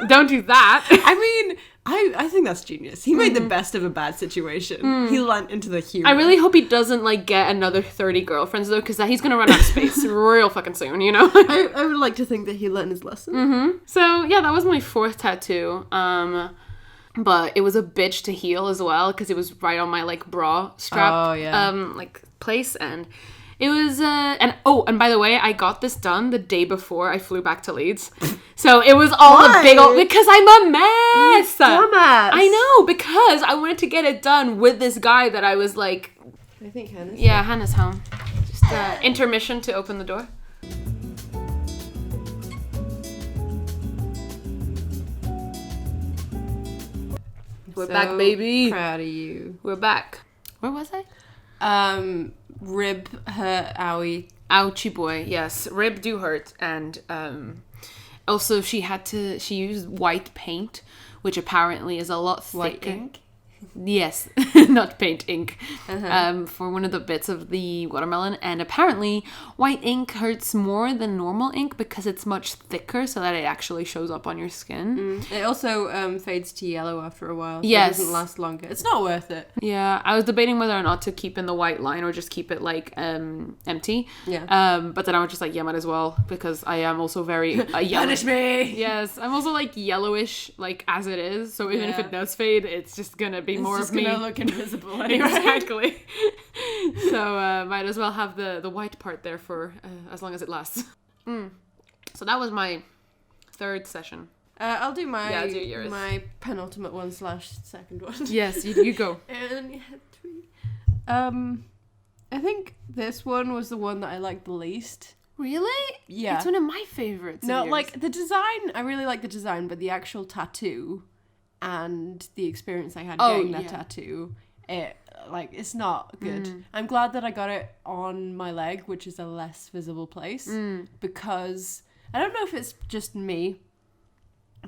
[SPEAKER 1] don't do that.
[SPEAKER 2] I mean, I think that's genius. He made the best of a bad situation. He leant into the humor.
[SPEAKER 1] I really hope he doesn't like get another 30 girlfriends though, because he's gonna run out of space real fucking soon, you know?
[SPEAKER 2] I would like to think that he learned his lesson.
[SPEAKER 1] So yeah, that was my 4th tattoo. But it was a bitch to heal as well because it was right on my like bra strap like place, and it was and by the way, I got this done the day before I flew back to Leeds. So it was all a big old, because I'm a mess.
[SPEAKER 2] Dumbass.
[SPEAKER 1] I know, because I wanted to get it done with this guy that I was like,
[SPEAKER 2] I think Hannah's
[SPEAKER 1] Hannah's home. Just intermission to open the door. We're back, baby.
[SPEAKER 2] Proud of you.
[SPEAKER 1] We're back. Where was I?
[SPEAKER 2] Rib hurt, owie.
[SPEAKER 1] Ouchie boy, yes. Rib do hurt. And also she used white paint, which apparently is a lot thicker.
[SPEAKER 2] White ink?
[SPEAKER 1] Yes, not paint, ink. For one of the bits of the watermelon, and apparently white ink hurts more than normal ink because it's much thicker, so that it actually shows up on your skin.
[SPEAKER 2] It also fades to yellow after a while. So
[SPEAKER 1] Yes.
[SPEAKER 2] it doesn't last longer. It's not worth it.
[SPEAKER 1] Yeah, I was debating whether or not to keep in the white line or just keep it like empty.
[SPEAKER 2] Yeah.
[SPEAKER 1] But then I was just like, yeah, might as well, because I am also very yellow.
[SPEAKER 2] Punish me.
[SPEAKER 1] Yes, I'm also like yellowish, like as it is. So even if
[SPEAKER 2] Yeah.
[SPEAKER 1] it does fade, it's just gonna be more
[SPEAKER 2] It's
[SPEAKER 1] of me.
[SPEAKER 2] just gonna look invisible anyway.
[SPEAKER 1] Exactly. So might as well have the white part there for as long as it lasts. So that was my third session.
[SPEAKER 2] I'll do
[SPEAKER 1] Yeah, do yours.
[SPEAKER 2] my penultimate one / second one.
[SPEAKER 1] Yes, you go.
[SPEAKER 2] And you had 3. I think this one was the one that I liked the least.
[SPEAKER 1] Really?
[SPEAKER 2] Yeah.
[SPEAKER 1] It's one of my favorites.
[SPEAKER 2] No,
[SPEAKER 1] of yours.
[SPEAKER 2] like the design, I really like the design, but the actual tattoo and the experience I had getting that tattoo, it's not good. I'm glad that I got it on my leg, which is a less visible place, because I don't know if it's just me,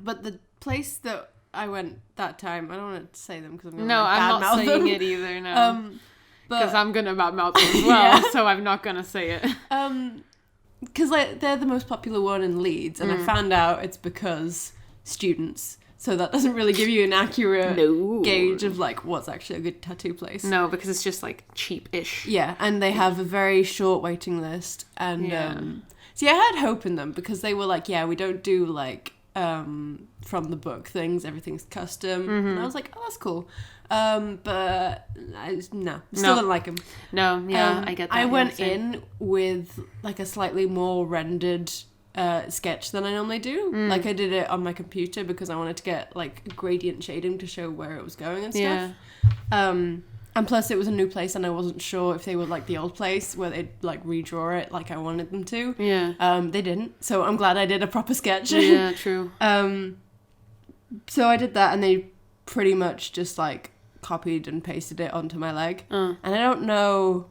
[SPEAKER 2] but the place that I went that time, I don't want to say them because I'm going to
[SPEAKER 1] I'm not saying
[SPEAKER 2] them.
[SPEAKER 1] it either. No, because
[SPEAKER 2] But
[SPEAKER 1] I'm gonna badmouth them as well, so I'm not gonna say it.
[SPEAKER 2] because they're the most popular one in Leeds, and I found out it's because students. So that doesn't really give you an accurate gauge of like what's actually a good tattoo place.
[SPEAKER 1] No, because it's just like cheap-ish.
[SPEAKER 2] Yeah, and they have a very short waiting list, and see, I had hope in them because they were like, yeah, we don't do like from the book things, everything's custom, and I was like, oh, that's cool. But still don't like them.
[SPEAKER 1] No, yeah, I get that.
[SPEAKER 2] I went in with like a slightly more rendered sketch than I normally do. Like I did it on my computer because I wanted to get like gradient shading to show where it was going and stuff. And plus it was a new place and I wasn't sure if they would like the old place where they'd like redraw it like I wanted them to.
[SPEAKER 1] Yeah.
[SPEAKER 2] They didn't. So I'm glad I did a proper sketch.
[SPEAKER 1] Yeah, true.
[SPEAKER 2] So I did that and they pretty much just like copied and pasted it onto my leg. And I don't know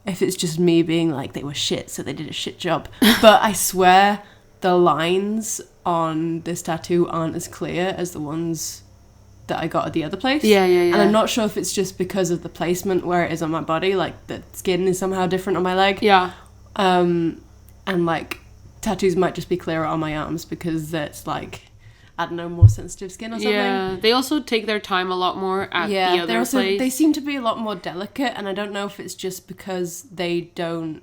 [SPEAKER 2] if it's just me being like they were shit, so they did a shit job. But I swear the lines on this tattoo aren't as clear as the ones that I got at the other place.
[SPEAKER 1] Yeah.
[SPEAKER 2] And I'm not sure if it's just because of the placement where it is on my body, like the skin is somehow different on my leg.
[SPEAKER 1] Yeah.
[SPEAKER 2] And like tattoos might just be clearer on my arms because that's like, I don't know, more sensitive skin or something.
[SPEAKER 1] Yeah, they also take their time a lot more at the other place.
[SPEAKER 2] They seem to be a lot more delicate, and I don't know if it's just because they don't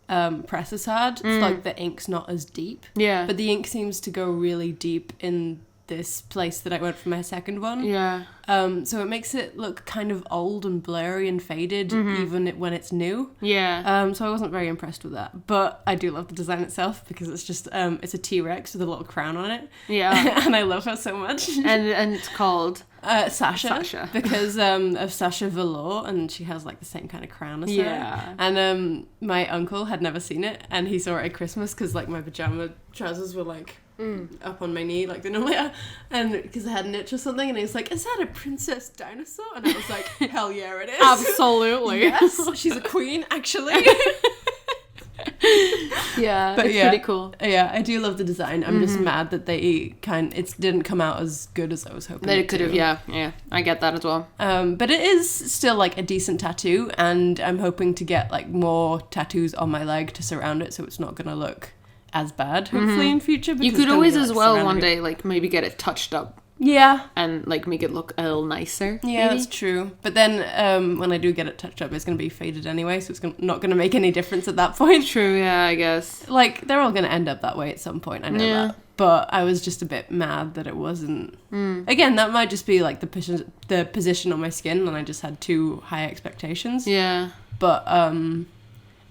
[SPEAKER 2] press as hard. It's like the ink's not as deep.
[SPEAKER 1] Yeah.
[SPEAKER 2] But the ink seems to go really deep in this place that I went for my second one.
[SPEAKER 1] Yeah.
[SPEAKER 2] So it makes it look kind of old and blurry and faded, even when it's new.
[SPEAKER 1] Yeah.
[SPEAKER 2] So I wasn't very impressed with that. But I do love the design itself because it's just, it's a T-Rex with a little crown on it.
[SPEAKER 1] Yeah.
[SPEAKER 2] And I love her so much.
[SPEAKER 1] And it's called
[SPEAKER 2] Sasha. Because of Sasha Velour, and she has like the same kind of crown as her.
[SPEAKER 1] Yeah.
[SPEAKER 2] And my uncle had never seen it, and he saw it at Christmas because like my pajama trousers were like up on my knee like they normally are, and because I had an itch or something, and he was like, is that a princess dinosaur? And I was like, hell yeah it is.
[SPEAKER 1] Absolutely.
[SPEAKER 2] Yes, she's a queen actually.
[SPEAKER 1] Yeah,
[SPEAKER 2] but
[SPEAKER 1] it's pretty cool.
[SPEAKER 2] Yeah, I do love the design. I'm just mad that it didn't come out as good as I was hoping.
[SPEAKER 1] That it could have, yeah, I get that as well.
[SPEAKER 2] But it is still like a decent tattoo, and I'm hoping to get like more tattoos on my leg to surround it, so it's not gonna look as bad hopefully in future.
[SPEAKER 1] You could always as well one day like maybe get it touched up.
[SPEAKER 2] Yeah.
[SPEAKER 1] And like make it look a little nicer.
[SPEAKER 2] Yeah,
[SPEAKER 1] maybe.
[SPEAKER 2] that's true. But then when I do get it touched up, it's going to be faded anyway, so it's not going to make any difference at that point.
[SPEAKER 1] True, yeah, I guess.
[SPEAKER 2] Like, they're all going to end up that way at some point, I know that. But I was just a bit mad that it wasn't. Again, that might just be like the position on my skin, and I just had too high expectations.
[SPEAKER 1] Yeah.
[SPEAKER 2] But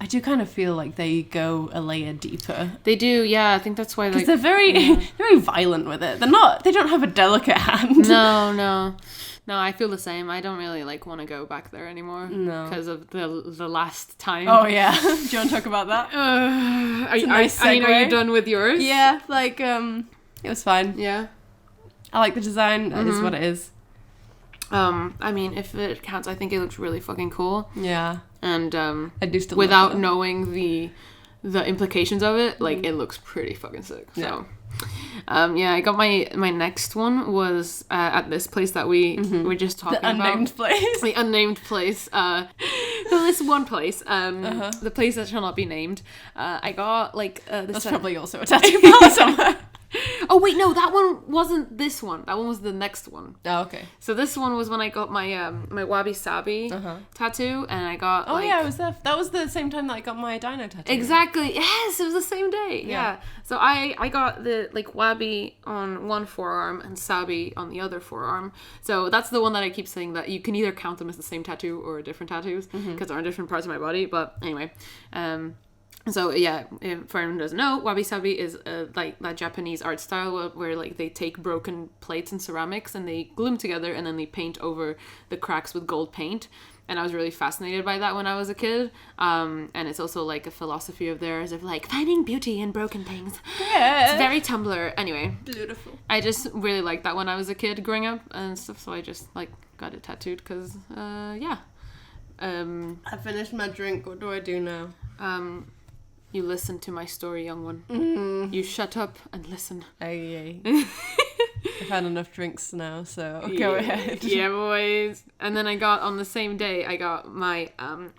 [SPEAKER 2] I do kind of feel like they go a layer deeper.
[SPEAKER 1] They do, yeah. I think that's why, like,
[SPEAKER 2] because they're very violent with it. They don't have a delicate hand.
[SPEAKER 1] No. I feel the same. I don't really like want to go back there anymore.
[SPEAKER 2] No,
[SPEAKER 1] because of the last time.
[SPEAKER 2] Oh yeah. Do you want to talk about that?
[SPEAKER 1] Are you done with yours?
[SPEAKER 2] Yeah, like it was fine.
[SPEAKER 1] Yeah,
[SPEAKER 2] I like the design. It is what it is.
[SPEAKER 1] I mean, if it counts, I think it looks really fucking cool.
[SPEAKER 2] Yeah.
[SPEAKER 1] And
[SPEAKER 2] I do still
[SPEAKER 1] without knowing the implications of it, like it looks pretty fucking sick. So Yeah, I got my next one was at this place that we were just talking about.
[SPEAKER 2] The unnamed place.
[SPEAKER 1] The unnamed place. So this one place, the place that shall not be named. I got like this.
[SPEAKER 2] That's probably also a tattoo parlor somewhere.
[SPEAKER 1] Oh wait, no, that one wasn't this one. That one was the next one.
[SPEAKER 2] Oh, okay.
[SPEAKER 1] So this one was when I got my my Wabi-Sabi tattoo, and I got.
[SPEAKER 2] Oh yeah, I was there. That was the same time that I got my dino tattoo.
[SPEAKER 1] Exactly. Yes, it was the same day. Yeah. So I got the like Wabi on one forearm and Sabi on the other forearm. So that's the one that I keep saying that you can either count them as the same tattoo or different tattoos because they're on different parts of my body. But anyway, so yeah, if anyone doesn't know, Wabi-Sabi is like that Japanese art style where like they take broken plates and ceramics and they glue them together and then they paint over the cracks with gold paint. And I was really fascinated by that when I was a kid. And it's also like a philosophy of theirs of like finding beauty in broken things.
[SPEAKER 2] Yeah.
[SPEAKER 1] It's very Tumblr. Anyway.
[SPEAKER 2] Beautiful.
[SPEAKER 1] I just really liked that when I was a kid growing up and stuff. So I just like got it tattooed because, yeah.
[SPEAKER 2] I finished my drink. What do I do now?
[SPEAKER 1] You listen to my story, young one. You shut up and listen.
[SPEAKER 2] Aye. I've had enough drinks now, so go ahead.
[SPEAKER 1] Yeah, boys. And then I got on the same day, I got my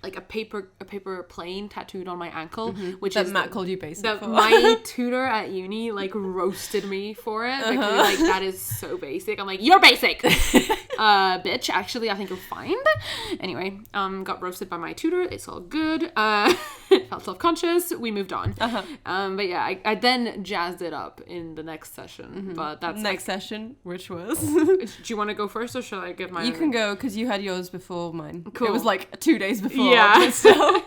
[SPEAKER 1] like a paper plane tattooed on my ankle, which
[SPEAKER 2] that
[SPEAKER 1] is
[SPEAKER 2] Matt called you basic for.
[SPEAKER 1] My tutor at uni like roasted me for it because like that is so basic. I'm like, you're basic, bitch. Actually, I think you're fine. Anyway, got roasted by my tutor. It's all good. Felt self-conscious. We moved on. But yeah, I then jazzed it up in the next session. But that's
[SPEAKER 2] next session, which was.
[SPEAKER 1] Do you want to go first, or should I give mine?
[SPEAKER 2] You can go because you had yours before mine.
[SPEAKER 1] Cool.
[SPEAKER 2] It was like 2 days before.
[SPEAKER 1] Yeah.
[SPEAKER 2] But still.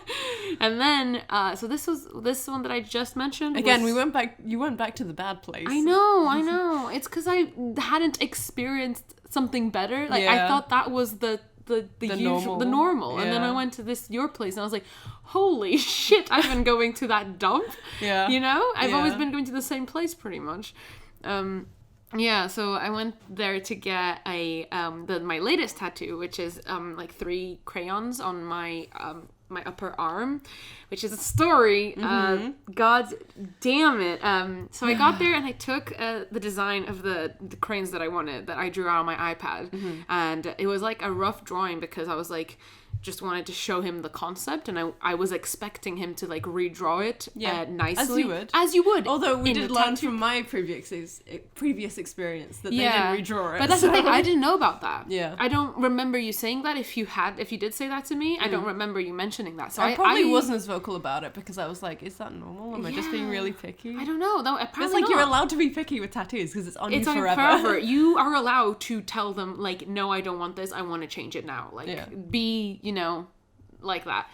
[SPEAKER 1] And then, so this one that I just mentioned.
[SPEAKER 2] Again, we went back. You went back to the bad place.
[SPEAKER 1] I know. It's because I hadn't experienced something better. Like I thought that was the normal. And then I went to your place and I was like, holy shit, I've been going to that dump.
[SPEAKER 2] Yeah.
[SPEAKER 1] You know? I've always been going to the same place pretty much. Yeah, so I went there to get my latest tattoo, which is like 3 crayons on my upper arm, which is a story. God damn it. So I got there and I took the design of the crayons that I wanted, that I drew out on my iPad. And it was like a rough drawing because I was like, just wanted to show him the concept, and I was expecting him to like redraw it nicely. As you would.
[SPEAKER 2] Although we did learn from my previous experience that they didn't redraw it.
[SPEAKER 1] But that's the thing, I didn't know about that.
[SPEAKER 2] Yeah.
[SPEAKER 1] I don't remember you saying that. If you did say that to me, I don't remember you mentioning that. So
[SPEAKER 2] I probably wasn't as vocal about it because I was like, is that normal? Am I just being really picky?
[SPEAKER 1] I don't know. No, apparently
[SPEAKER 2] it's like
[SPEAKER 1] not.
[SPEAKER 2] You're allowed to be picky with tattoos because it's on you forever.
[SPEAKER 1] It's on you forever. You are allowed to tell them like, no, I don't want this. I want to change it now. Like, be, like that.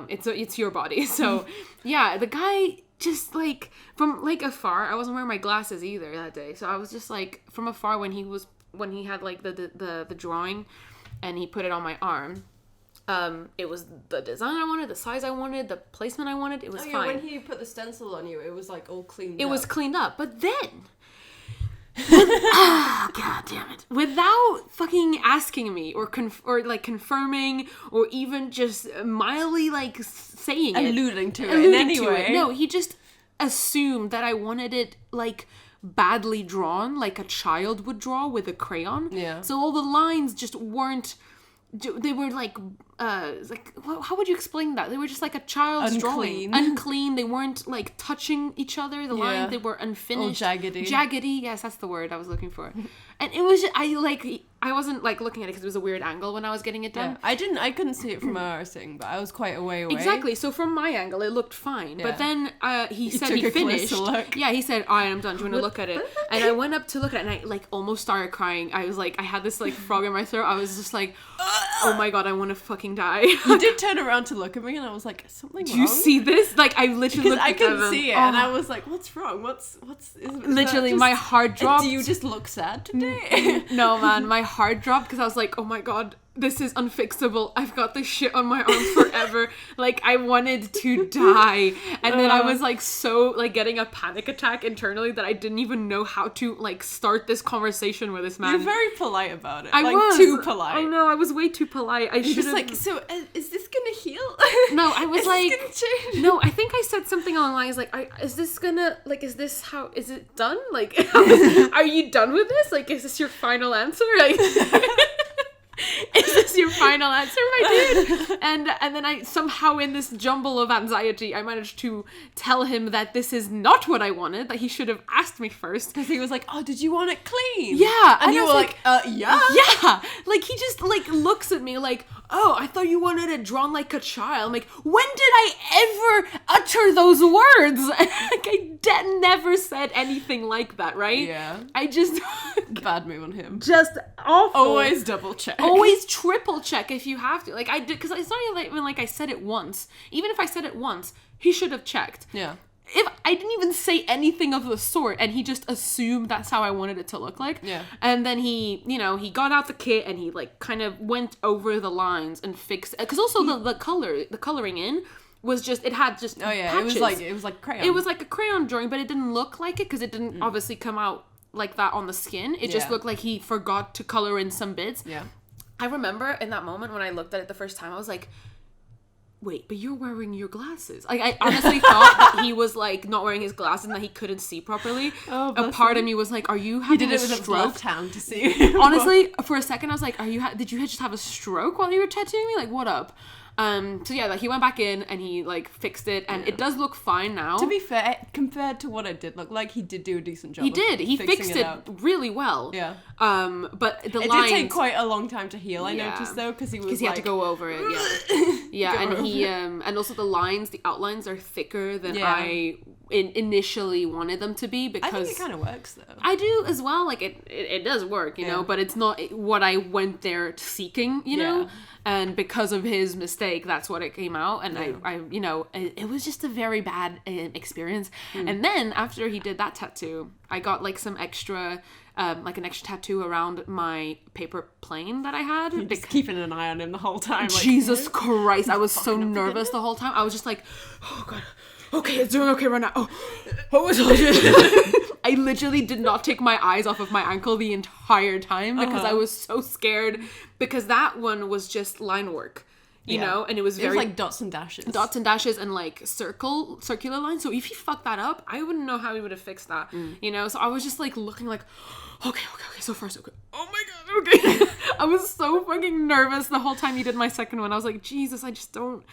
[SPEAKER 1] It's your body. So yeah, the guy just like from like afar, I wasn't wearing my glasses either that day. So I was just like from afar when he had like the drawing and he put it on my arm. It was the design I wanted, the size I wanted, the placement I wanted. It was fine.
[SPEAKER 2] When he put the stencil on you, it was like all cleaned up.
[SPEAKER 1] It was cleaned up. But then God damn it. Without fucking asking me or like confirming or even just mildly like saying
[SPEAKER 2] alluding to it in any way.
[SPEAKER 1] No, he just assumed that I wanted it like badly drawn, like a child would draw with a crayon.
[SPEAKER 2] Yeah.
[SPEAKER 1] So all the lines just weren't. They were like how would you explain that? They were just like a child's drawing. Unclean. They weren't like touching each other. The lines, they were unfinished.
[SPEAKER 2] All jaggedy.
[SPEAKER 1] Jaggedy, yes, that's the word I was looking for. And it was just, I wasn't like looking at it because it was a weird angle when I was getting it done.
[SPEAKER 2] Yeah. I couldn't see it from our sitting, but I was quite a way away.
[SPEAKER 1] Exactly. So from my angle, it looked fine. Yeah. But then he said he finished.
[SPEAKER 2] Look.
[SPEAKER 1] Yeah, he said, "All right, I'm done. Do you want to look at it?" And I went up to look at it, and I like almost started crying. I was like, I had this like frog in my throat. I was just like, "Oh my god, I want to fucking die."
[SPEAKER 2] You did turn around to look at me, and I was like, "Is something wrong?"
[SPEAKER 1] Do you see this? Like I literally looked
[SPEAKER 2] I
[SPEAKER 1] at
[SPEAKER 2] couldn't see it, and I was like, "What's wrong? What's
[SPEAKER 1] literally my heart dropped.
[SPEAKER 2] Do you just look sad today?"
[SPEAKER 1] No, man, my heart dropped because I was like, oh my god, this is unfixable. I've got this shit on my arm forever. Like, I wanted to die. And then I was like so like getting a panic attack internally that I didn't even know how to like start this conversation with this man.
[SPEAKER 2] You're very polite about it.
[SPEAKER 1] I
[SPEAKER 2] like,
[SPEAKER 1] was
[SPEAKER 2] too polite.
[SPEAKER 1] I know, I was way too polite. I should have
[SPEAKER 2] like, so is this gonna heal?
[SPEAKER 1] No, I was
[SPEAKER 2] is
[SPEAKER 1] like,
[SPEAKER 2] this gonna change?
[SPEAKER 1] no, I think I said something along the lines like, is this gonna, like, is this how, is it done? Like, are you done with this? Like, is this your final answer? Like, is this your final answer, my dude? And then I somehow, in this jumble of anxiety, I managed to tell him that this is not what I wanted, that he should have asked me first.
[SPEAKER 2] Because he was like, oh, did you want it clean?
[SPEAKER 1] Yeah.
[SPEAKER 2] And you were like, yeah.
[SPEAKER 1] Yeah. Like, he just, like, looks at me like, oh, I thought you wanted it drawn like a child. I'm like, when did I ever utter those words? Like, I never said anything like that, right?
[SPEAKER 2] Yeah.
[SPEAKER 1] I just...
[SPEAKER 2] Bad move on him.
[SPEAKER 1] Just awful.
[SPEAKER 2] Always double check.
[SPEAKER 1] Always triple check if you have to. Like, I did, because it's not even like I said it once. Even if I said it once, he should have checked.
[SPEAKER 2] Yeah.
[SPEAKER 1] If I didn't even say anything of the sort, and he just assumed that's how I wanted it to look like.
[SPEAKER 2] Yeah.
[SPEAKER 1] And then he, you know, he got out the kit and he like kind of went over the lines and fixed it. Because also the coloring in was just, it had just patches.
[SPEAKER 2] It was like crayon.
[SPEAKER 1] It was like a crayon drawing, but it didn't look like it because it didn't obviously come out like that on the skin. It just looked like he forgot to color in some bits.
[SPEAKER 2] Yeah.
[SPEAKER 1] I remember in that moment when I looked at it the first time, I was like, wait, but you're wearing your glasses. Like, I honestly thought that he was like not wearing his glasses and that he couldn't see properly.
[SPEAKER 2] Oh,
[SPEAKER 1] a part of me was like, are you having
[SPEAKER 2] he did
[SPEAKER 1] a
[SPEAKER 2] it with
[SPEAKER 1] stroke?
[SPEAKER 2] a left hand to see.
[SPEAKER 1] Honestly, for a second I was like, did you just have a stroke while you were tattooing me? Like, what up? So yeah, like he went back in and he like fixed it, and it does look fine now.
[SPEAKER 2] To be fair, compared to what it did look like, he did do a decent job.
[SPEAKER 1] He did. He fixed it really well.
[SPEAKER 2] Yeah.
[SPEAKER 1] But the
[SPEAKER 2] it
[SPEAKER 1] lines
[SPEAKER 2] did take quite a long time to heal. I noticed though, because he
[SPEAKER 1] had to go over it. Yeah, and he and also the outlines are thicker than I initially wanted them to be, because
[SPEAKER 2] I think it kind of works though.
[SPEAKER 1] I do as well. Like it does work, you know, but it's not what I went there seeking, you know. And because of his mistake, that's what it came out. And I you know, it was just a very bad experience. And then after he did that tattoo, I got like some extra, like an extra tattoo around my paper plane that I had.
[SPEAKER 2] You're just keeping an eye on him the whole time. Like,
[SPEAKER 1] Jesus Christ, I was so nervous the whole time. I was just like, oh God, okay, it's doing okay right now. I literally did not take my eyes off of my ankle the entire time because I was so scared, because that one was just line work, you know, and it was very
[SPEAKER 2] like dots and dashes
[SPEAKER 1] and like circular lines. So if he fucked that up, I wouldn't know how he would have fixed that, you know. So I was just like looking like, okay, so far so good. Oh my God, okay. I was so fucking nervous the whole time he did my second one. I was like, Jesus, I just don't.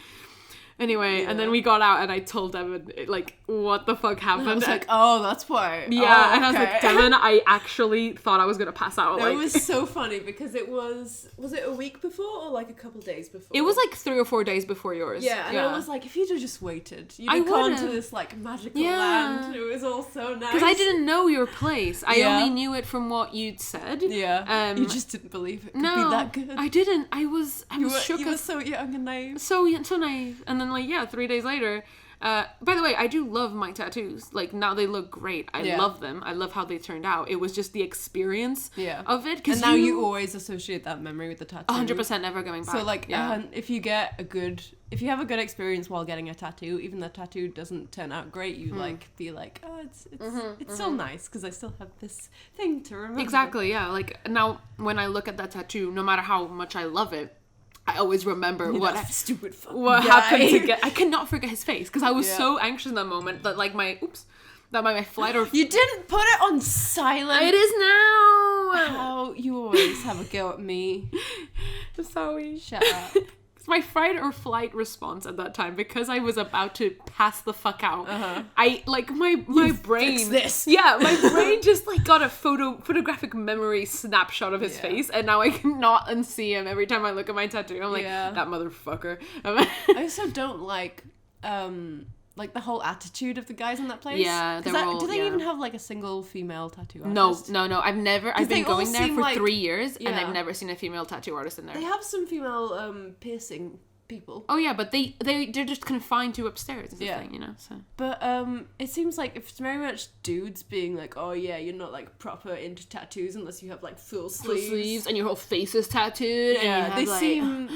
[SPEAKER 1] Anyway, and then we got out and I told Devin, like, what the fuck happened.
[SPEAKER 2] I was like, oh, that's why.
[SPEAKER 1] Yeah, and I was like, Devin, I actually thought I was going to pass out.
[SPEAKER 2] It was so funny because it was it a week before or like a couple days before?
[SPEAKER 1] It was like 3 or 4 days before yours.
[SPEAKER 2] Yeah, and I was like, if you'd have just waited, you'd have gone to this like magical land. It was all so nice.
[SPEAKER 1] Because I didn't know your place. I only knew it from what you'd said.
[SPEAKER 2] Yeah. You just didn't believe it could be that good.
[SPEAKER 1] I didn't. I was shook.
[SPEAKER 2] You were so young and naive.
[SPEAKER 1] So naive. And then like, 3 days later, by the way, I do love my tattoos. Like, now they look great. I love them. I love how they turned out. It was just the experience of it.
[SPEAKER 2] And now you always associate that memory with the tattoo.
[SPEAKER 1] 100% never going back.
[SPEAKER 2] So like, if you have a good experience while getting a tattoo, even the tattoo doesn't turn out great, you like be like, oh, it's still nice because I still have this thing to remember.
[SPEAKER 1] Exactly. Yeah. Like, now when I look at that tattoo, no matter how much I love it, I always remember what happened to get. I cannot forget his face because I was so anxious in that moment that like my flight or
[SPEAKER 2] you didn't put it on silent.
[SPEAKER 1] It is now.
[SPEAKER 2] How you always have a go at me.
[SPEAKER 1] I'm sorry.
[SPEAKER 2] Shut up.
[SPEAKER 1] My fight or flight response at that time, because I was about to pass the fuck out. I like my brain.
[SPEAKER 2] Fix this.
[SPEAKER 1] Yeah, my brain just like got a photographic memory snapshot of his face, and now I cannot unsee him every time I look at my tattoo. I'm like, that motherfucker.
[SPEAKER 2] I also don't like the whole attitude of the guys in that place.
[SPEAKER 1] Yeah,
[SPEAKER 2] do they even have like a single female tattoo artist?
[SPEAKER 1] No. I've been going there for 3 years, and I've never seen a female tattoo artist in there.
[SPEAKER 2] They have some female piercing people.
[SPEAKER 1] Oh yeah, but they're just confined to upstairs. Is the thing, you know. So.
[SPEAKER 2] But it seems like it's very much dudes being like, oh yeah, you're not like proper into tattoos unless you have like full sleeves
[SPEAKER 1] and your whole face is tattooed.
[SPEAKER 2] Yeah,
[SPEAKER 1] and
[SPEAKER 2] seem.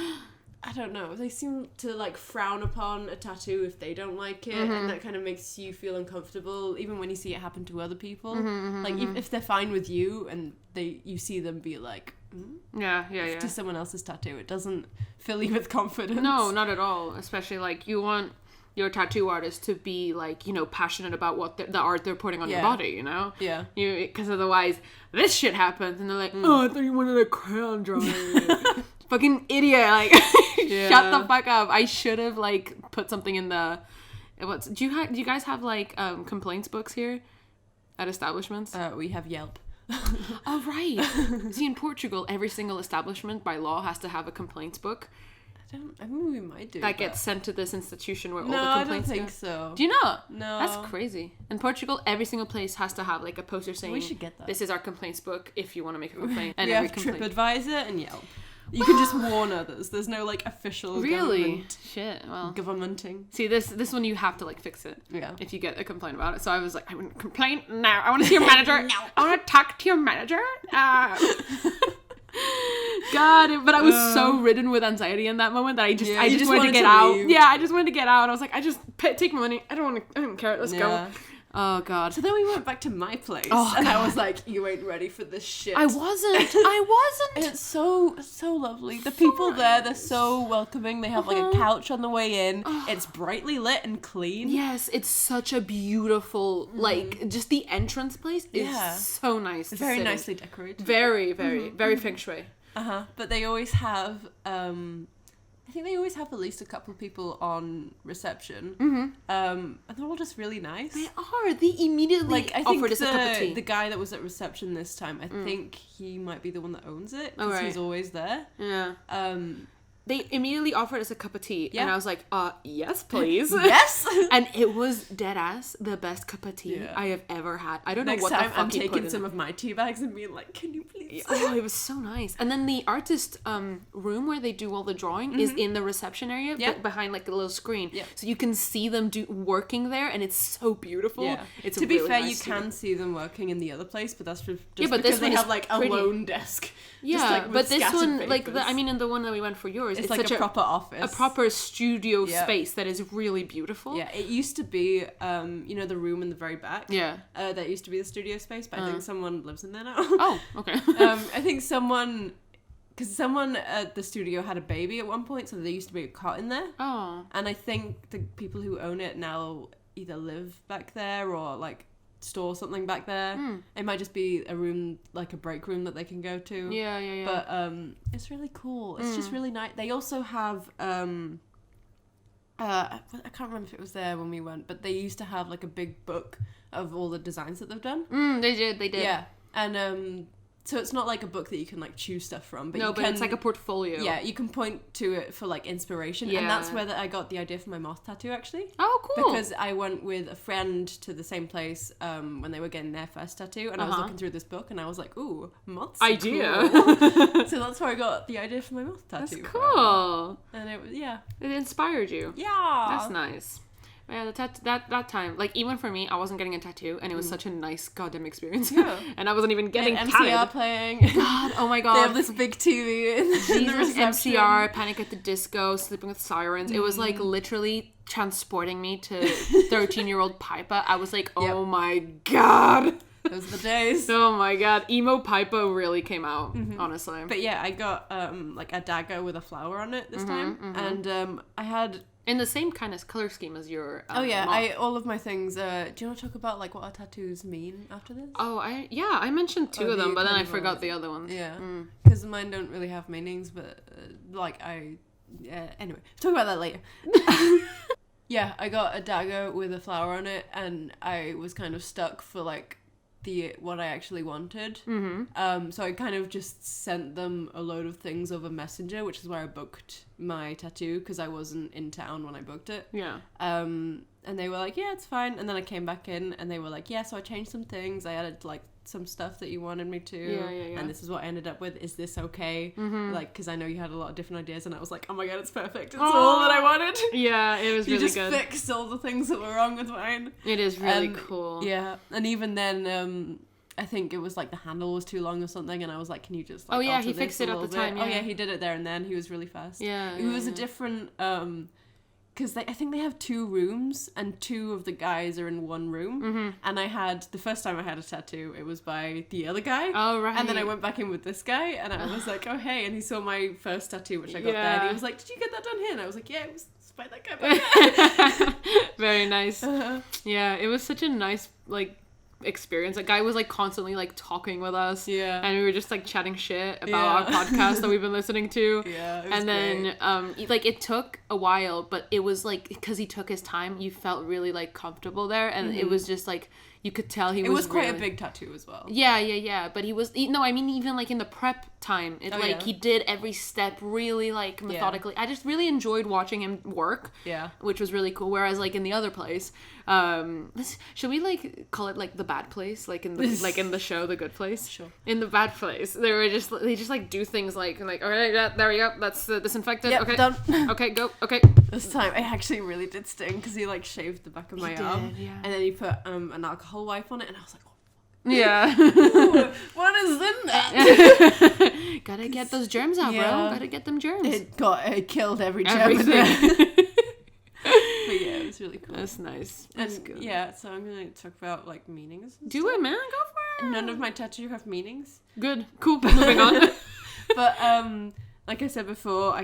[SPEAKER 2] I don't know. They seem to like frown upon a tattoo if they don't like it, and that kind of makes you feel uncomfortable, even when you see it happen to other people. Like if they're fine with you, and you see them be like,
[SPEAKER 1] yeah,
[SPEAKER 2] to someone else's tattoo, it doesn't fill you with confidence.
[SPEAKER 1] No, not at all. Especially like you want your tattoo artist to be like, you know, passionate about what the art they're putting on your body, you know?
[SPEAKER 2] Yeah.
[SPEAKER 1] Because otherwise, this shit happens, and they're like, oh, I thought you wanted a crayon drawing. Fucking idiot! Like, shut the fuck up. I should have like put something in the. Do you guys have like complaints books here at establishments?
[SPEAKER 2] We have Yelp.
[SPEAKER 1] Oh right. See, in Portugal, every single establishment by law has to have a complaints book.
[SPEAKER 2] I mean, we might do
[SPEAKER 1] that gets sent to this institution where all the
[SPEAKER 2] I
[SPEAKER 1] complaints
[SPEAKER 2] don't think
[SPEAKER 1] go.
[SPEAKER 2] so.
[SPEAKER 1] Do you not?
[SPEAKER 2] No.
[SPEAKER 1] That's crazy. In Portugal, every single place has to have like a poster saying,
[SPEAKER 2] we should get that.
[SPEAKER 1] This is our complaints book if you want to make a complaint. And
[SPEAKER 2] we have TripAdvisor and Yelp. You can just warn others. There's no like official
[SPEAKER 1] Shit. Well,
[SPEAKER 2] governmenting.
[SPEAKER 1] See, this one you have to like fix it.
[SPEAKER 2] Yeah.
[SPEAKER 1] If you get a complaint about it. So I was like, I want to complain now. I want to see your manager. No. I want to talk to your manager. God, but I was so ridden with anxiety in that moment that I just wanted to get out. Leave. Yeah, I just wanted to get out. I was like, take my money. I don't care. Let's go. Oh God.
[SPEAKER 2] So then we went back to my place, and I was like, "You ain't ready for this shit."
[SPEAKER 1] I wasn't.
[SPEAKER 2] It's so lovely. The people there, they're so welcoming. They have like a couch on the way in. It's brightly lit and clean.
[SPEAKER 1] Yes, it's such a beautiful like just the entrance place is so nice.
[SPEAKER 2] Very nicely decorated.
[SPEAKER 1] Very very feng shui.
[SPEAKER 2] But they always have I think they always have at least a couple of people on reception. And they're all just really nice.
[SPEAKER 1] They are. They immediately offered us a cup of tea.
[SPEAKER 2] The guy that was at reception this time, I think he might be the one that owns it, because he's always there.
[SPEAKER 1] Yeah. They immediately offered us a cup of tea, and I was like, yes, please.
[SPEAKER 2] Yes!
[SPEAKER 1] And it was dead ass the best cup of tea I have ever had. I don't know what the fuck
[SPEAKER 2] I'm taking some of my tea bags and being like, can you please?
[SPEAKER 1] Oh, it was so nice. And then the artist room where they do all the drawing is in the reception area, behind like a little screen. Yeah. So you can see them working there, and it's so beautiful. Yeah. It's
[SPEAKER 2] to be fair, you can see them working in the other place, but that's just because they have like a lone desk.
[SPEAKER 1] Yeah,
[SPEAKER 2] just, like,
[SPEAKER 1] but this one, like, in the one that we went for yours,
[SPEAKER 2] it's like a proper office.
[SPEAKER 1] A proper studio space that is really beautiful.
[SPEAKER 2] Yeah, it used to be, the room in the very back. Yeah. That used to be the studio space, but I think someone lives in there now.
[SPEAKER 1] Oh, okay.
[SPEAKER 2] I think someone at the studio had a baby at one point, so there used to be a cot in there.
[SPEAKER 1] Oh.
[SPEAKER 2] And I think the people who own it now either live back there or, like, store something back there. It might just be a room, like a break room that they can go to.
[SPEAKER 1] Yeah.
[SPEAKER 2] But it's really cool. It's just really nice. They also have I can't remember if it was there when we went, but they used to have like a big book of all the designs that they've done.
[SPEAKER 1] They did.
[SPEAKER 2] Yeah. And so it's not like a book that you can like choose stuff from, but
[SPEAKER 1] it's like a portfolio.
[SPEAKER 2] Yeah, you can point to it for like inspiration, and that's where I got the idea for my moth tattoo actually.
[SPEAKER 1] Oh, cool!
[SPEAKER 2] Because I went with a friend to the same place when they were getting their first tattoo, and I was looking through this book, and I was like, "Ooh, moths! Idea!" Cool. So that's where I got the idea for my moth tattoo.
[SPEAKER 1] That's cool.
[SPEAKER 2] And
[SPEAKER 1] it inspired you.
[SPEAKER 2] Yeah,
[SPEAKER 1] that's nice. Yeah, that time, like, even for me, I wasn't getting a tattoo, and it was such a nice goddamn experience. Yeah. And I wasn't even getting
[SPEAKER 2] MCR playing.
[SPEAKER 1] God, oh my God.
[SPEAKER 2] They have this big TV in the reception.
[SPEAKER 1] MCR, Panic at the Disco, Sleeping with Sirens. It was, like, literally transporting me to 13-year-old Pipa. I was like, oh my God.
[SPEAKER 2] Those are the days.
[SPEAKER 1] Oh my God. Emo Pipa really came out, honestly.
[SPEAKER 2] But yeah, I got, like, a dagger with a flower on it this time. And I had...
[SPEAKER 1] In the same kind of color scheme as your
[SPEAKER 2] moth. All of my things. Do you want to talk about like what our tattoos mean after this?
[SPEAKER 1] Oh, I mentioned two of them, but then I forgot the other ones.
[SPEAKER 2] Yeah, because mine don't really have meanings, but anyway, talk about that later. Yeah, I got a dagger with a flower on it, and I was kind of stuck for like what I actually wanted. So I kind of just sent them a load of things over Messenger, which is where I booked my tattoo, because I wasn't in town when I booked it.
[SPEAKER 1] Yeah.
[SPEAKER 2] And they were like, yeah, it's fine. And then I came back in and they were like, yeah, so I changed some things. I added like some stuff that you wanted me to.
[SPEAKER 1] Yeah.
[SPEAKER 2] And this is what I ended up with. Is this okay? Like, because I know you had a lot of different ideas. And I was like, oh my God, it's perfect. It's all that I wanted.
[SPEAKER 1] Yeah, it was really good.
[SPEAKER 2] You just fixed all the things that were wrong with mine.
[SPEAKER 1] It is really cool.
[SPEAKER 2] Yeah. And even then, I think it was like the handle was too long or something. And I was like, can you just like,
[SPEAKER 1] he fixed it at the time.
[SPEAKER 2] Yeah. Oh yeah, he did it there and then. He was really fast.
[SPEAKER 1] Yeah.
[SPEAKER 2] It was a different... because I think they have 2 rooms and 2 of the guys are in one room. And the first time I had a tattoo, it was by the other guy.
[SPEAKER 1] Oh, right.
[SPEAKER 2] And then I went back in with this guy and I was like, oh, hey. And he saw my first tattoo, which I got there. And he was like, did you get that done here? And I was like, yeah, it was by that guy back there.
[SPEAKER 1] Very nice. Yeah, it was such a nice, like, experience. That guy was like constantly like talking with us, and we were just like chatting shit about our podcast that we've been listening to,
[SPEAKER 2] it was
[SPEAKER 1] and then like it took a while, but it was like because he took his time, you felt really like comfortable there, and it was just like you could tell he was. It was
[SPEAKER 2] quite
[SPEAKER 1] really...
[SPEAKER 2] a big tattoo as well.
[SPEAKER 1] Yeah. But he was I mean even like in the prep time, he did every step really like methodically. I just really enjoyed watching him work. Yeah, which was really cool. Whereas like in the other place, should we like call it like the bad place, like in the like in the show The Good Place? Sure. In the bad place, they just like do things like all right, yeah, there we go. That's disinfected.
[SPEAKER 2] Yep,
[SPEAKER 1] okay,
[SPEAKER 2] done.
[SPEAKER 1] Okay, go. Okay.
[SPEAKER 2] This time it actually really did sting because he like shaved the back of my arm, and then he put an alcohol wipe on it, and I was like, oh,
[SPEAKER 1] yeah.
[SPEAKER 2] What is in that?
[SPEAKER 1] Gotta get those germs out, bro. Gotta get them germs.
[SPEAKER 2] It killed every germ in there. But yeah, it was really cool.
[SPEAKER 1] That's nice.
[SPEAKER 2] That's good. Yeah, so I'm gonna talk about like meanings.
[SPEAKER 1] Do it, man. Go for it.
[SPEAKER 2] None of my tattoos have meanings.
[SPEAKER 1] Good. Cool. Moving on.
[SPEAKER 2] But like I said before,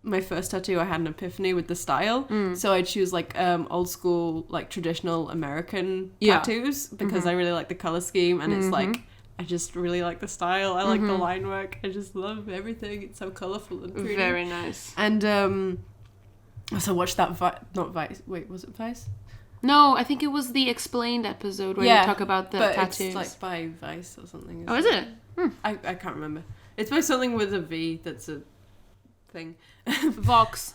[SPEAKER 2] my first tattoo, I had an epiphany with the style. So I choose like old school, like traditional American tattoos because I really like the color scheme, and it's like I just really like the style. I like the line work. I just love everything. It's so colorful and pretty.
[SPEAKER 1] Very nice.
[SPEAKER 2] And so watch that not Vice. Wait, was it Vice?
[SPEAKER 1] No, I think it was the Explained episode where you talk about the tattoos.
[SPEAKER 2] It's like by Vice or something.
[SPEAKER 1] Oh, is it?
[SPEAKER 2] I can't remember. It's by something with a V. That's a thing.
[SPEAKER 1] Vox.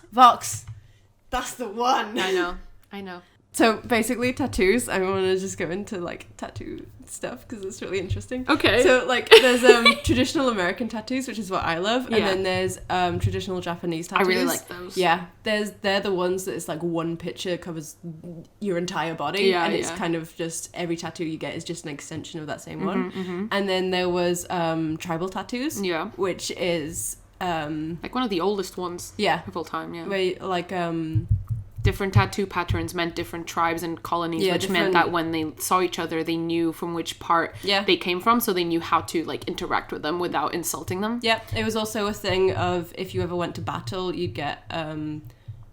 [SPEAKER 2] That's the one.
[SPEAKER 1] I know.
[SPEAKER 2] So basically tattoos, I want to just go into like tattoo stuff because it's really interesting.
[SPEAKER 1] Okay.
[SPEAKER 2] So like there's traditional American tattoos, which is what I love, and then there's traditional Japanese tattoos.
[SPEAKER 1] I really like those.
[SPEAKER 2] Yeah, they're the ones that it's like one picture covers your entire body, and it's kind of just every tattoo you get is just an extension of that same one. And then there was tribal tattoos, which is
[SPEAKER 1] like one of the oldest ones of all time.
[SPEAKER 2] Where like
[SPEAKER 1] different tattoo patterns meant different tribes and colonies, which meant that when they saw each other, they knew from which part they came from, so they knew how to like interact with them without insulting them. Yeah,
[SPEAKER 2] it was also a thing of if you ever went to battle, you'd get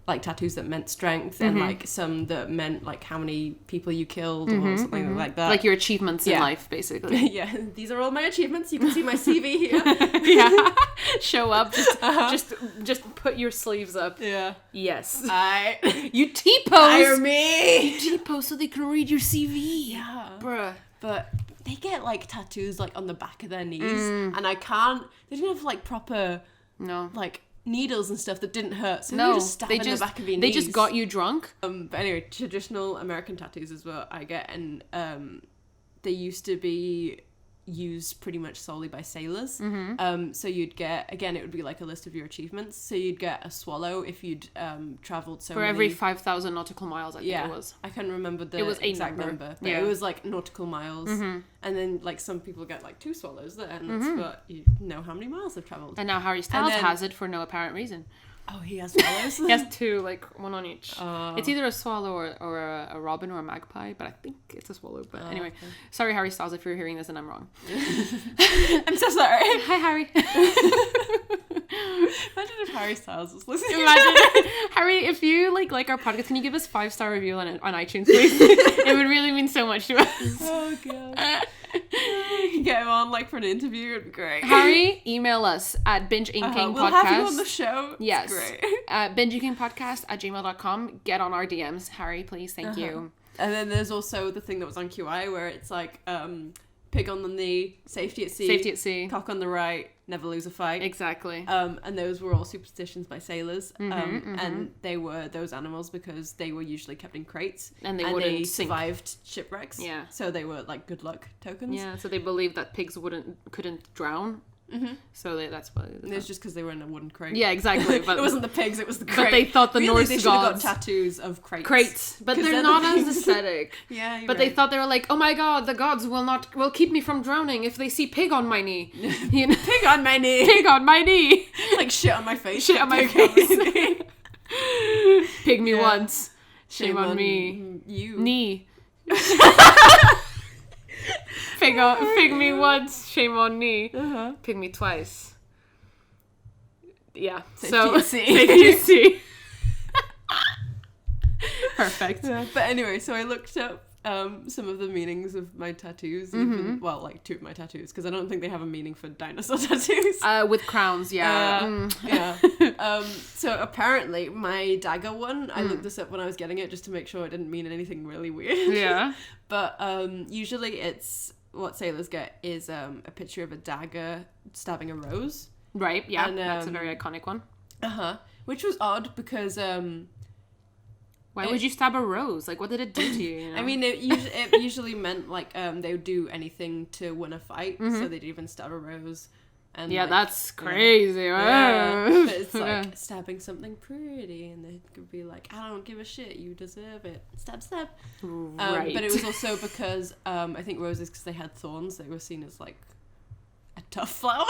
[SPEAKER 2] like tattoos that meant strength and like some that meant like how many people you killed or something like that.
[SPEAKER 1] Like your achievements in life, basically.
[SPEAKER 2] Yeah, these are all my achievements. You can see my CV here.
[SPEAKER 1] Show up, just put your sleeves up.
[SPEAKER 2] Yeah.
[SPEAKER 1] Yes.
[SPEAKER 2] You
[SPEAKER 1] T-pose.
[SPEAKER 2] Hire me.
[SPEAKER 1] You T-pose so they can read your CV.
[SPEAKER 2] Yeah.
[SPEAKER 1] Bruh.
[SPEAKER 2] But they get like tattoos like on the back of their knees, and they didn't have like proper like needles and stuff that didn't hurt, so they just stab in the back of your knees.
[SPEAKER 1] They just got you drunk.
[SPEAKER 2] But anyway, traditional American tattoos is what I get, and they used to be used pretty much solely by sailors. So you'd get, again, it would be like a list of your achievements. So you'd get a swallow if you'd traveled
[SPEAKER 1] for every 5,000 nautical miles. I think it was.
[SPEAKER 2] I can't remember the exact number, but it was like nautical miles. And then like some people get like 2 swallows there, and that's what you know how many miles they've traveled.
[SPEAKER 1] And now Harry Styles has it for no apparent reason.
[SPEAKER 2] Oh, he has swallows?
[SPEAKER 1] He has 2, like one on each. It's either a swallow or a robin or a magpie, but I think it's a swallow. But anyway, sorry, Harry Styles, if you're hearing this and I'm wrong.
[SPEAKER 2] I'm so sorry.
[SPEAKER 1] Hi, Harry.
[SPEAKER 2] Imagine if Harry Styles was listening.
[SPEAKER 1] Harry, if you like our podcast, can you give us 5-star review on iTunes, please? It would really mean so much to us.
[SPEAKER 2] Oh, God. Get him on like for an interview, it'd be great.
[SPEAKER 1] Harry, email us at bingeingkingpodcast.
[SPEAKER 2] We'll have you on the show.
[SPEAKER 1] Yes.
[SPEAKER 2] It's great.
[SPEAKER 1] bingeingkingpodcast@gmail.com. Get on our DMs. Harry, please. Thank you.
[SPEAKER 2] And then there's also the thing that was on QI where it's like pig on the knee, safety at sea.
[SPEAKER 1] Safety at sea.
[SPEAKER 2] Cock on the right, never lose a fight.
[SPEAKER 1] Exactly.
[SPEAKER 2] And those were all superstitions by sailors. And they were those animals because they were usually kept in crates.
[SPEAKER 1] And they wouldn't sink.
[SPEAKER 2] Survived shipwrecks.
[SPEAKER 1] Yeah.
[SPEAKER 2] So they were like good luck tokens.
[SPEAKER 1] Yeah, so they believed that pigs couldn't drown. So that's why.
[SPEAKER 2] It was just because they were in a wooden crate.
[SPEAKER 1] Yeah, exactly. But
[SPEAKER 2] it wasn't the pigs; it was the crate.
[SPEAKER 1] But they thought the Norse
[SPEAKER 2] they should have got
[SPEAKER 1] gods
[SPEAKER 2] tattoos of crates.
[SPEAKER 1] Crates, but they're
[SPEAKER 2] they're
[SPEAKER 1] not
[SPEAKER 2] the
[SPEAKER 1] as
[SPEAKER 2] pigs.
[SPEAKER 1] aesthetic.
[SPEAKER 2] Yeah,
[SPEAKER 1] but they thought they were like, oh my god, the gods will keep me from drowning if they see pig on my knee. You know?
[SPEAKER 2] Pig on my knee.
[SPEAKER 1] Pig on my knee.
[SPEAKER 2] Like shit on my face.
[SPEAKER 1] Shit on my
[SPEAKER 2] Pig
[SPEAKER 1] face.
[SPEAKER 2] on my knee.
[SPEAKER 1] Pig me once. Shame on me.
[SPEAKER 2] You.
[SPEAKER 1] Knee. Pig me once. Shame on knee. Pig me twice. Yeah.
[SPEAKER 2] Safety at sea.
[SPEAKER 1] Safety at sea. Perfect.
[SPEAKER 2] Yeah. But anyway, so I looked up some of the meanings of my tattoos. Even, well, like 2 of my tattoos, because I don't think they have a meaning for dinosaur tattoos.
[SPEAKER 1] With crowns, yeah.
[SPEAKER 2] Yeah. So apparently my dagger one, I looked this up when I was getting it just to make sure it didn't mean anything really weird.
[SPEAKER 1] Yeah.
[SPEAKER 2] But usually it's what sailors get is a picture of a dagger stabbing a rose.
[SPEAKER 1] Right, yeah.
[SPEAKER 2] And,
[SPEAKER 1] that's a very iconic one.
[SPEAKER 2] Which was odd because
[SPEAKER 1] why would you stab a rose? Like, what did it do to you? You know?
[SPEAKER 2] I mean, it usually meant like they would do anything to win a fight, so they'd even stab a rose. And
[SPEAKER 1] yeah,
[SPEAKER 2] like,
[SPEAKER 1] that's crazy.
[SPEAKER 2] Yeah. But it's like stabbing something pretty, and they could be like, "I don't give a shit. You deserve it." Stab, stab.
[SPEAKER 1] Right.
[SPEAKER 2] But it was also because I think roses, because they had thorns, they were seen as like a tough flower,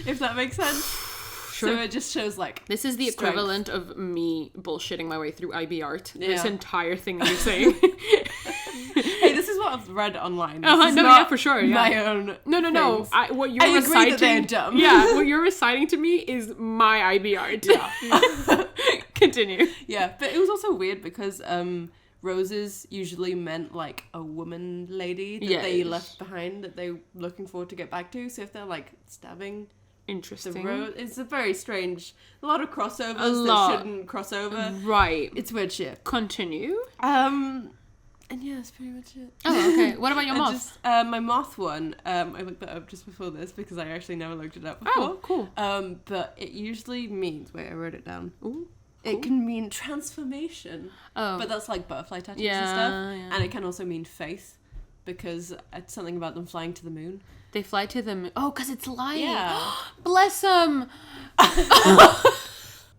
[SPEAKER 2] if that makes sense.
[SPEAKER 1] Sure.
[SPEAKER 2] So it just shows like
[SPEAKER 1] this is the
[SPEAKER 2] strength.
[SPEAKER 1] equivalent of me bullshitting my way through IB art.
[SPEAKER 2] Yeah.
[SPEAKER 1] This entire thing that you're saying.
[SPEAKER 2] Hey, this is what I've read online. This is
[SPEAKER 1] no,
[SPEAKER 2] not
[SPEAKER 1] yeah, for sure. Yeah.
[SPEAKER 2] My own.
[SPEAKER 1] No.
[SPEAKER 2] things.
[SPEAKER 1] What you're
[SPEAKER 2] I agree
[SPEAKER 1] reciting.
[SPEAKER 2] that they're dumb.
[SPEAKER 1] Yeah, what you're reciting to me is my IB art. Yeah. Continue.
[SPEAKER 2] Yeah, but it was also weird because roses usually meant like a woman lady that they left behind that they were looking forward to get back to. So if they're like stabbing
[SPEAKER 1] Interesting.
[SPEAKER 2] the rose, it's a very strange. A lot of crossovers
[SPEAKER 1] lot.
[SPEAKER 2] that shouldn't cross over.
[SPEAKER 1] Right.
[SPEAKER 2] It's weird shit.
[SPEAKER 1] Continue.
[SPEAKER 2] And yeah, that's pretty much it.
[SPEAKER 1] Oh, okay. What about your moth?
[SPEAKER 2] My moth one, I looked that up just before this because I actually never looked it up before.
[SPEAKER 1] Oh, cool.
[SPEAKER 2] But it usually means, wait, I wrote it down.
[SPEAKER 1] Ooh.
[SPEAKER 2] It can mean transformation.
[SPEAKER 1] Oh.
[SPEAKER 2] But that's like butterfly tattoos
[SPEAKER 1] Yeah,
[SPEAKER 2] and stuff.
[SPEAKER 1] yeah.
[SPEAKER 2] And it can also mean faith because it's something about them flying to the moon.
[SPEAKER 1] They fly to the moon. Oh, because it's light.
[SPEAKER 2] Yeah.
[SPEAKER 1] Bless them.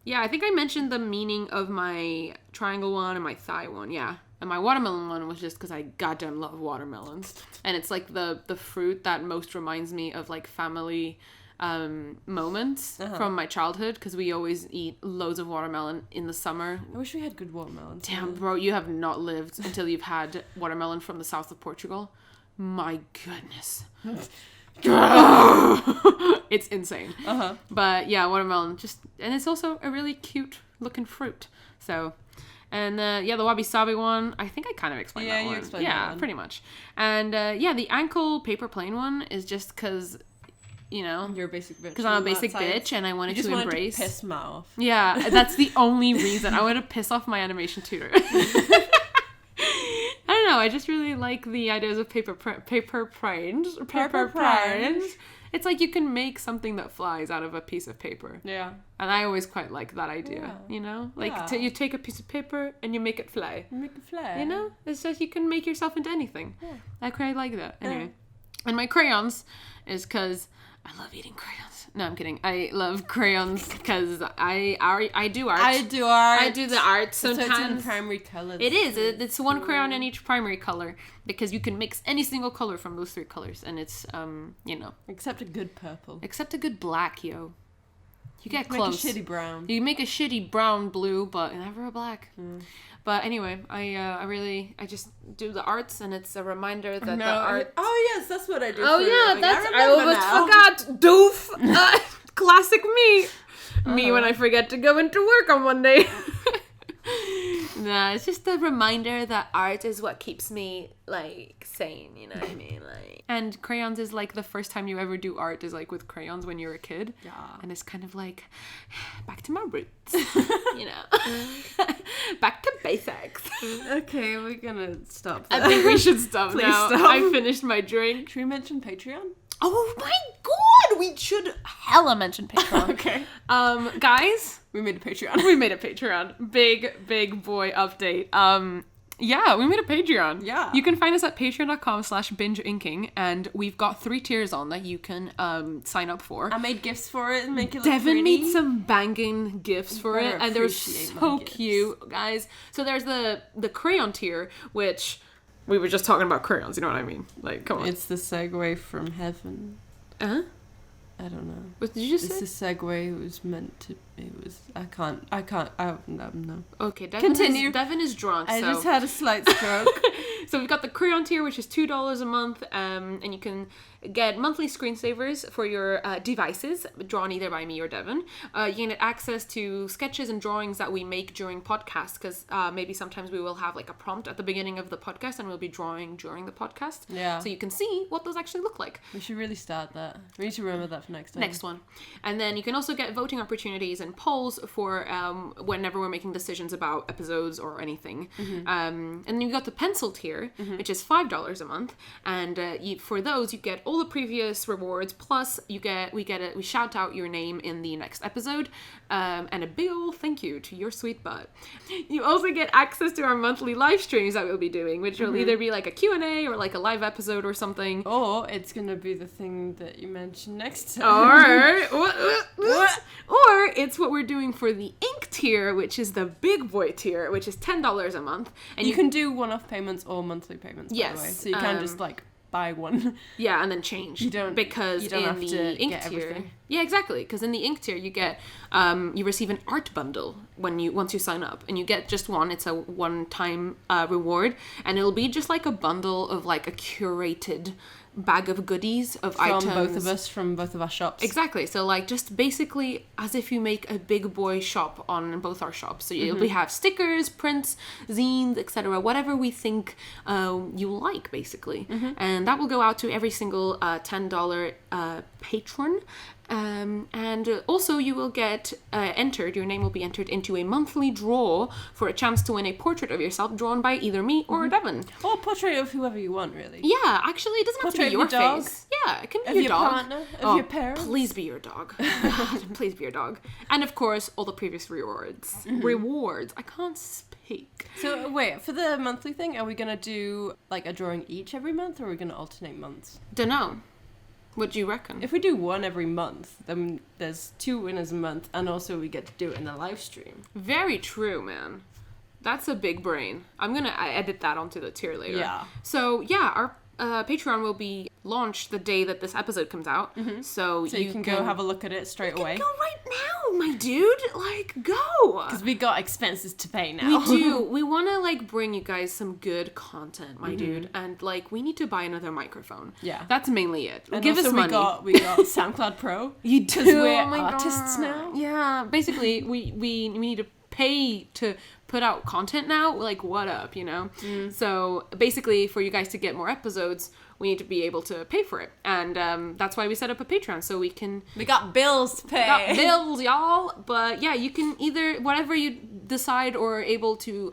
[SPEAKER 1] Yeah, I think I mentioned the meaning of my triangle one and my thigh one. Yeah. And my watermelon one was just because I goddamn love watermelons. And it's like the fruit that most reminds me of like family moments from my childhood, because we always eat loads of watermelon in the summer.
[SPEAKER 2] I wish we had good watermelons.
[SPEAKER 1] Damn, bro, you have not lived until you've had watermelon from the south of Portugal. My goodness. It's insane. But yeah, watermelon and it's also a really cute looking fruit. So, and the Wabi-Sabi one, I think I kind of explained that one.
[SPEAKER 2] You explained that one.
[SPEAKER 1] Pretty much. And the ankle paper plane one is just because, you know,
[SPEAKER 2] You're a basic bitch.
[SPEAKER 1] because I'm a basic bitch and I wanted to embrace.
[SPEAKER 2] To piss Matt off.
[SPEAKER 1] Yeah, that's the only reason. I want to piss off my animation tutor. I don't know. I just really like the ideas of paper planes. It's like you can make something that flies out of a piece of paper.
[SPEAKER 2] Yeah.
[SPEAKER 1] And I always quite like that idea,
[SPEAKER 2] Yeah.
[SPEAKER 1] you know? Like,
[SPEAKER 2] Yeah.
[SPEAKER 1] you take a piece of paper and you make it fly.
[SPEAKER 2] Make it fly.
[SPEAKER 1] You know? It's just you can make yourself into anything.
[SPEAKER 2] Yeah.
[SPEAKER 1] I quite like that. Anyway. And my crayons is because I love eating crayons. No, I'm kidding. I love crayons because I do art.
[SPEAKER 2] I do art.
[SPEAKER 1] I do the art sometimes.
[SPEAKER 2] So it's in primary colors.
[SPEAKER 1] It is. It's one crayon in each primary color because you can mix any single color from those 3 colors, and it's you know.
[SPEAKER 2] Except a good purple.
[SPEAKER 1] Except a good black, yo. You get
[SPEAKER 2] Make
[SPEAKER 1] close.
[SPEAKER 2] a shitty brown.
[SPEAKER 1] You make a shitty brown blue, but never a black. But anyway, I just do the arts, and it's a reminder that the art.
[SPEAKER 2] Oh yes, that's what I do.
[SPEAKER 1] Oh
[SPEAKER 2] for a
[SPEAKER 1] yeah,
[SPEAKER 2] living.
[SPEAKER 1] I almost forgot. Doof. Classic me. Me when I forget to go into work on Monday. Nah, it's just a reminder that art is what keeps me like sane, you know what I mean? Like, and crayons is like the first time you ever do art is like with crayons when you're a kid.
[SPEAKER 2] Yeah.
[SPEAKER 1] And it's kind of like back to my roots. You know. Back to basics.
[SPEAKER 2] Okay, we're gonna stop
[SPEAKER 1] I
[SPEAKER 2] there.
[SPEAKER 1] think we should stop
[SPEAKER 2] Please
[SPEAKER 1] now.
[SPEAKER 2] stop.
[SPEAKER 1] I finished my drink.
[SPEAKER 2] Should we mention Patreon?
[SPEAKER 1] Oh my god, we should hella mention Patreon.
[SPEAKER 2] Okay.
[SPEAKER 1] Guys,
[SPEAKER 2] We made a Patreon.
[SPEAKER 1] we made a Patreon. Big boy update. Yeah, we made a Patreon.
[SPEAKER 2] Yeah.
[SPEAKER 1] You can find us at patreon.com/bingeinking, and we've got 3 tiers on that you can sign up for.
[SPEAKER 2] I made gifts for it and make it look
[SPEAKER 1] Devin
[SPEAKER 2] pretty.
[SPEAKER 1] made some banging gifts for
[SPEAKER 2] better
[SPEAKER 1] it, and they're
[SPEAKER 2] appreciate my
[SPEAKER 1] so
[SPEAKER 2] gifts.
[SPEAKER 1] cute, guys. So there's the crayon tier, which we were just talking about crayons, you know what I mean? Like, come on.
[SPEAKER 2] It's the segue from heaven.
[SPEAKER 1] Uh-huh.
[SPEAKER 2] I don't know.
[SPEAKER 1] What did you just
[SPEAKER 2] It's
[SPEAKER 1] say?
[SPEAKER 2] a segue. It was meant to. It was. I can't. No.
[SPEAKER 1] Okay,
[SPEAKER 2] Continue.
[SPEAKER 1] Devin is drunk,
[SPEAKER 2] I
[SPEAKER 1] so...
[SPEAKER 2] just had a slight stroke.
[SPEAKER 1] So we've got the crayon tier, which is $2 a month, and you can get monthly screensavers for your devices, drawn either by me or Devin. You can get access to sketches and drawings that we make during podcasts, because maybe sometimes we will have like a prompt at the beginning of the podcast, and we'll be drawing during the podcast.
[SPEAKER 2] Yeah.
[SPEAKER 1] So you can see what those actually look like.
[SPEAKER 2] We should really start that. We need to remember that for next time.
[SPEAKER 1] Next one. And then you can also get voting opportunities and polls for whenever we're making decisions about episodes or anything. And then you've got the pencil tier, which is $5 a month. And for those, you get all the previous rewards, plus we shout out your name in the next episode. And a big old thank you to your sweet butt. You also get access to our monthly live streams that we'll be doing, which will either be like a Q&A or like a live episode or something.
[SPEAKER 2] Or it's gonna be the thing that you mentioned next time.
[SPEAKER 1] Or it's what we're doing for the ink tier, which is the big boy tier, which is $10 a month. And
[SPEAKER 2] you can do one-off payments or monthly payments.
[SPEAKER 1] Yes,
[SPEAKER 2] By the way. So you can just like buy one.
[SPEAKER 1] yeah, and then change.
[SPEAKER 2] You don't
[SPEAKER 1] in
[SPEAKER 2] have
[SPEAKER 1] the
[SPEAKER 2] to
[SPEAKER 1] ink
[SPEAKER 2] get
[SPEAKER 1] tier.
[SPEAKER 2] everything.
[SPEAKER 1] Yeah, exactly. Because in the ink tier, you get you receive an art bundle once you sign up, and you get just one. It's a one-time reward, and it'll be just like a bundle of like a curated bag of goodies of items
[SPEAKER 2] from both of our shops.
[SPEAKER 1] Exactly. So like just basically as if you make a big boy shop on both our shops. So we have stickers, prints, zines, etc. Whatever we think you like, basically. And that will go out to every single $10 patron. And also you will get your name will be entered into a monthly draw for a chance to win a portrait of yourself drawn by either me or Devin.
[SPEAKER 2] Or a portrait of whoever you want, really.
[SPEAKER 1] Yeah, actually it doesn't have to be your
[SPEAKER 2] Portrait of your
[SPEAKER 1] face. Yeah, it can be
[SPEAKER 2] Of
[SPEAKER 1] your
[SPEAKER 2] your
[SPEAKER 1] dog.
[SPEAKER 2] partner, of your parents.
[SPEAKER 1] Please be your dog. God, please be your dog. And of course, all the previous rewards. Rewards. I can't speak.
[SPEAKER 2] So wait, for the monthly thing, are we gonna do like a drawing each every month, or are we gonna alternate months?
[SPEAKER 1] Dunno. What do you reckon?
[SPEAKER 2] If we do one every month, then there's 2 winners a month, and also we get to do it in a live stream.
[SPEAKER 1] Very true, man. That's a big brain. I'm gonna edit that onto the tier later.
[SPEAKER 2] Yeah.
[SPEAKER 1] So yeah, our Patreon will be launched the day that this episode comes out. So
[SPEAKER 2] you can go have a look at it straight away.
[SPEAKER 1] Go right now, my dude. Like, go.
[SPEAKER 2] Because we got expenses to pay now.
[SPEAKER 1] We do. We want to like bring you guys some good content, my dude, and like we need to buy another microphone.
[SPEAKER 2] Yeah.
[SPEAKER 1] That's mainly it.
[SPEAKER 2] And
[SPEAKER 1] Give
[SPEAKER 2] also
[SPEAKER 1] us money.
[SPEAKER 2] we got SoundCloud Pro.
[SPEAKER 1] You do.
[SPEAKER 2] Because we're
[SPEAKER 1] Oh my
[SPEAKER 2] artists
[SPEAKER 1] God.
[SPEAKER 2] now.
[SPEAKER 1] Yeah. Basically, we need to pay to put out content now. Like, what up, you know? So basically, for you guys to get more episodes, we need to be able to pay for it, and that's why we set up a Patreon, so we can.
[SPEAKER 2] We got bills to pay.
[SPEAKER 1] Got bills, y'all. But yeah, you can either whatever you decide or able to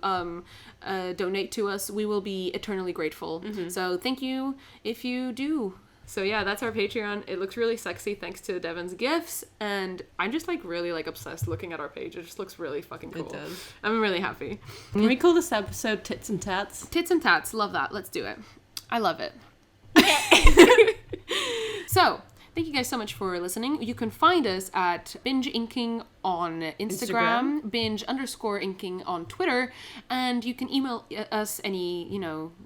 [SPEAKER 1] donate to us. We will be eternally grateful. So thank you if you do. So yeah, that's our Patreon. It looks really sexy thanks to Devin's gifts, and I'm just like really like obsessed looking at our page. It just looks really fucking cool.
[SPEAKER 2] It does.
[SPEAKER 1] I'm really happy.
[SPEAKER 2] Can we call this episode Tits and Tats?
[SPEAKER 1] Tits and Tats, love that. Let's do it. I love it. So, thank you guys so much for listening. You can find us at Binge Inking on Instagram, binge_inking on Twitter, and you can email us any,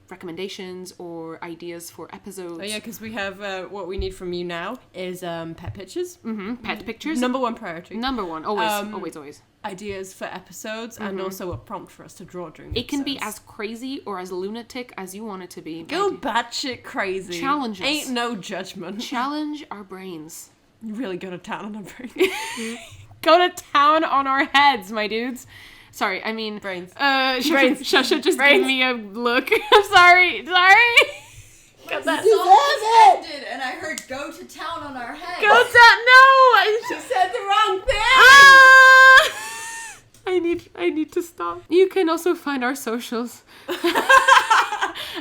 [SPEAKER 1] recommendations or ideas for episodes.
[SPEAKER 2] Oh yeah, because we have what we need from you now is pet pictures.
[SPEAKER 1] Pet pictures.
[SPEAKER 2] Number one priority.
[SPEAKER 1] Number one. Always.
[SPEAKER 2] Ideas for episodes and also a prompt for us to draw during the
[SPEAKER 1] It can be
[SPEAKER 2] episodes.
[SPEAKER 1] as crazy or as lunatic as you want it to be.
[SPEAKER 2] Go batshit crazy.
[SPEAKER 1] Challenge us.
[SPEAKER 2] Ain't no judgment.
[SPEAKER 1] Challenge our brains.
[SPEAKER 2] You really go to town on our brains.
[SPEAKER 1] Go to town on our heads, my dudes. Sorry, I mean...
[SPEAKER 2] Brains.
[SPEAKER 1] Shasha just
[SPEAKER 2] Brains.
[SPEAKER 1] gave me a look. I'm sorry. Got that.
[SPEAKER 3] Ended, and I heard "go to town on our head."
[SPEAKER 1] Go to... No!
[SPEAKER 3] She said the wrong thing.
[SPEAKER 1] Ah! I need need to stop. You can also find our socials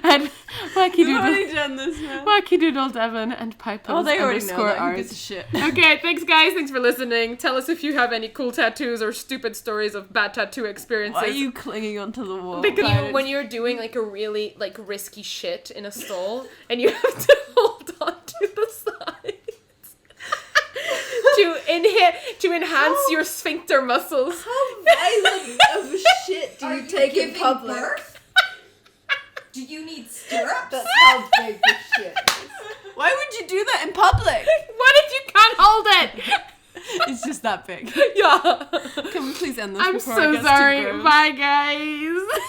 [SPEAKER 1] at Wacky
[SPEAKER 2] We've already
[SPEAKER 1] Doodle,
[SPEAKER 2] done this now.
[SPEAKER 1] Wacky Doodle Devon and Pipe
[SPEAKER 2] Oh, they already know that. Who
[SPEAKER 1] art.
[SPEAKER 2] gives a shit?
[SPEAKER 1] Okay, thanks guys. Thanks for listening. Tell us if you have any cool tattoos or stupid stories of bad tattoo experiences.
[SPEAKER 2] Why are you clinging onto the wall?
[SPEAKER 1] Because when you're doing like a really like risky shit in a stall and you have to hold on to the sides to enhance your sphincter muscles.
[SPEAKER 3] How violent of shit do
[SPEAKER 4] Are
[SPEAKER 3] you
[SPEAKER 4] you
[SPEAKER 3] take in
[SPEAKER 4] giving
[SPEAKER 3] public?
[SPEAKER 4] birth? Do you need stirrups?
[SPEAKER 3] That's how big this shit is.
[SPEAKER 2] Why would you do that in public?
[SPEAKER 1] What if you can't hold it?
[SPEAKER 2] It's just that big.
[SPEAKER 1] Yeah.
[SPEAKER 2] Can we please end this
[SPEAKER 1] I'm
[SPEAKER 2] before it
[SPEAKER 1] so
[SPEAKER 2] gets too
[SPEAKER 1] sorry.
[SPEAKER 2] gross?
[SPEAKER 1] Bye guys.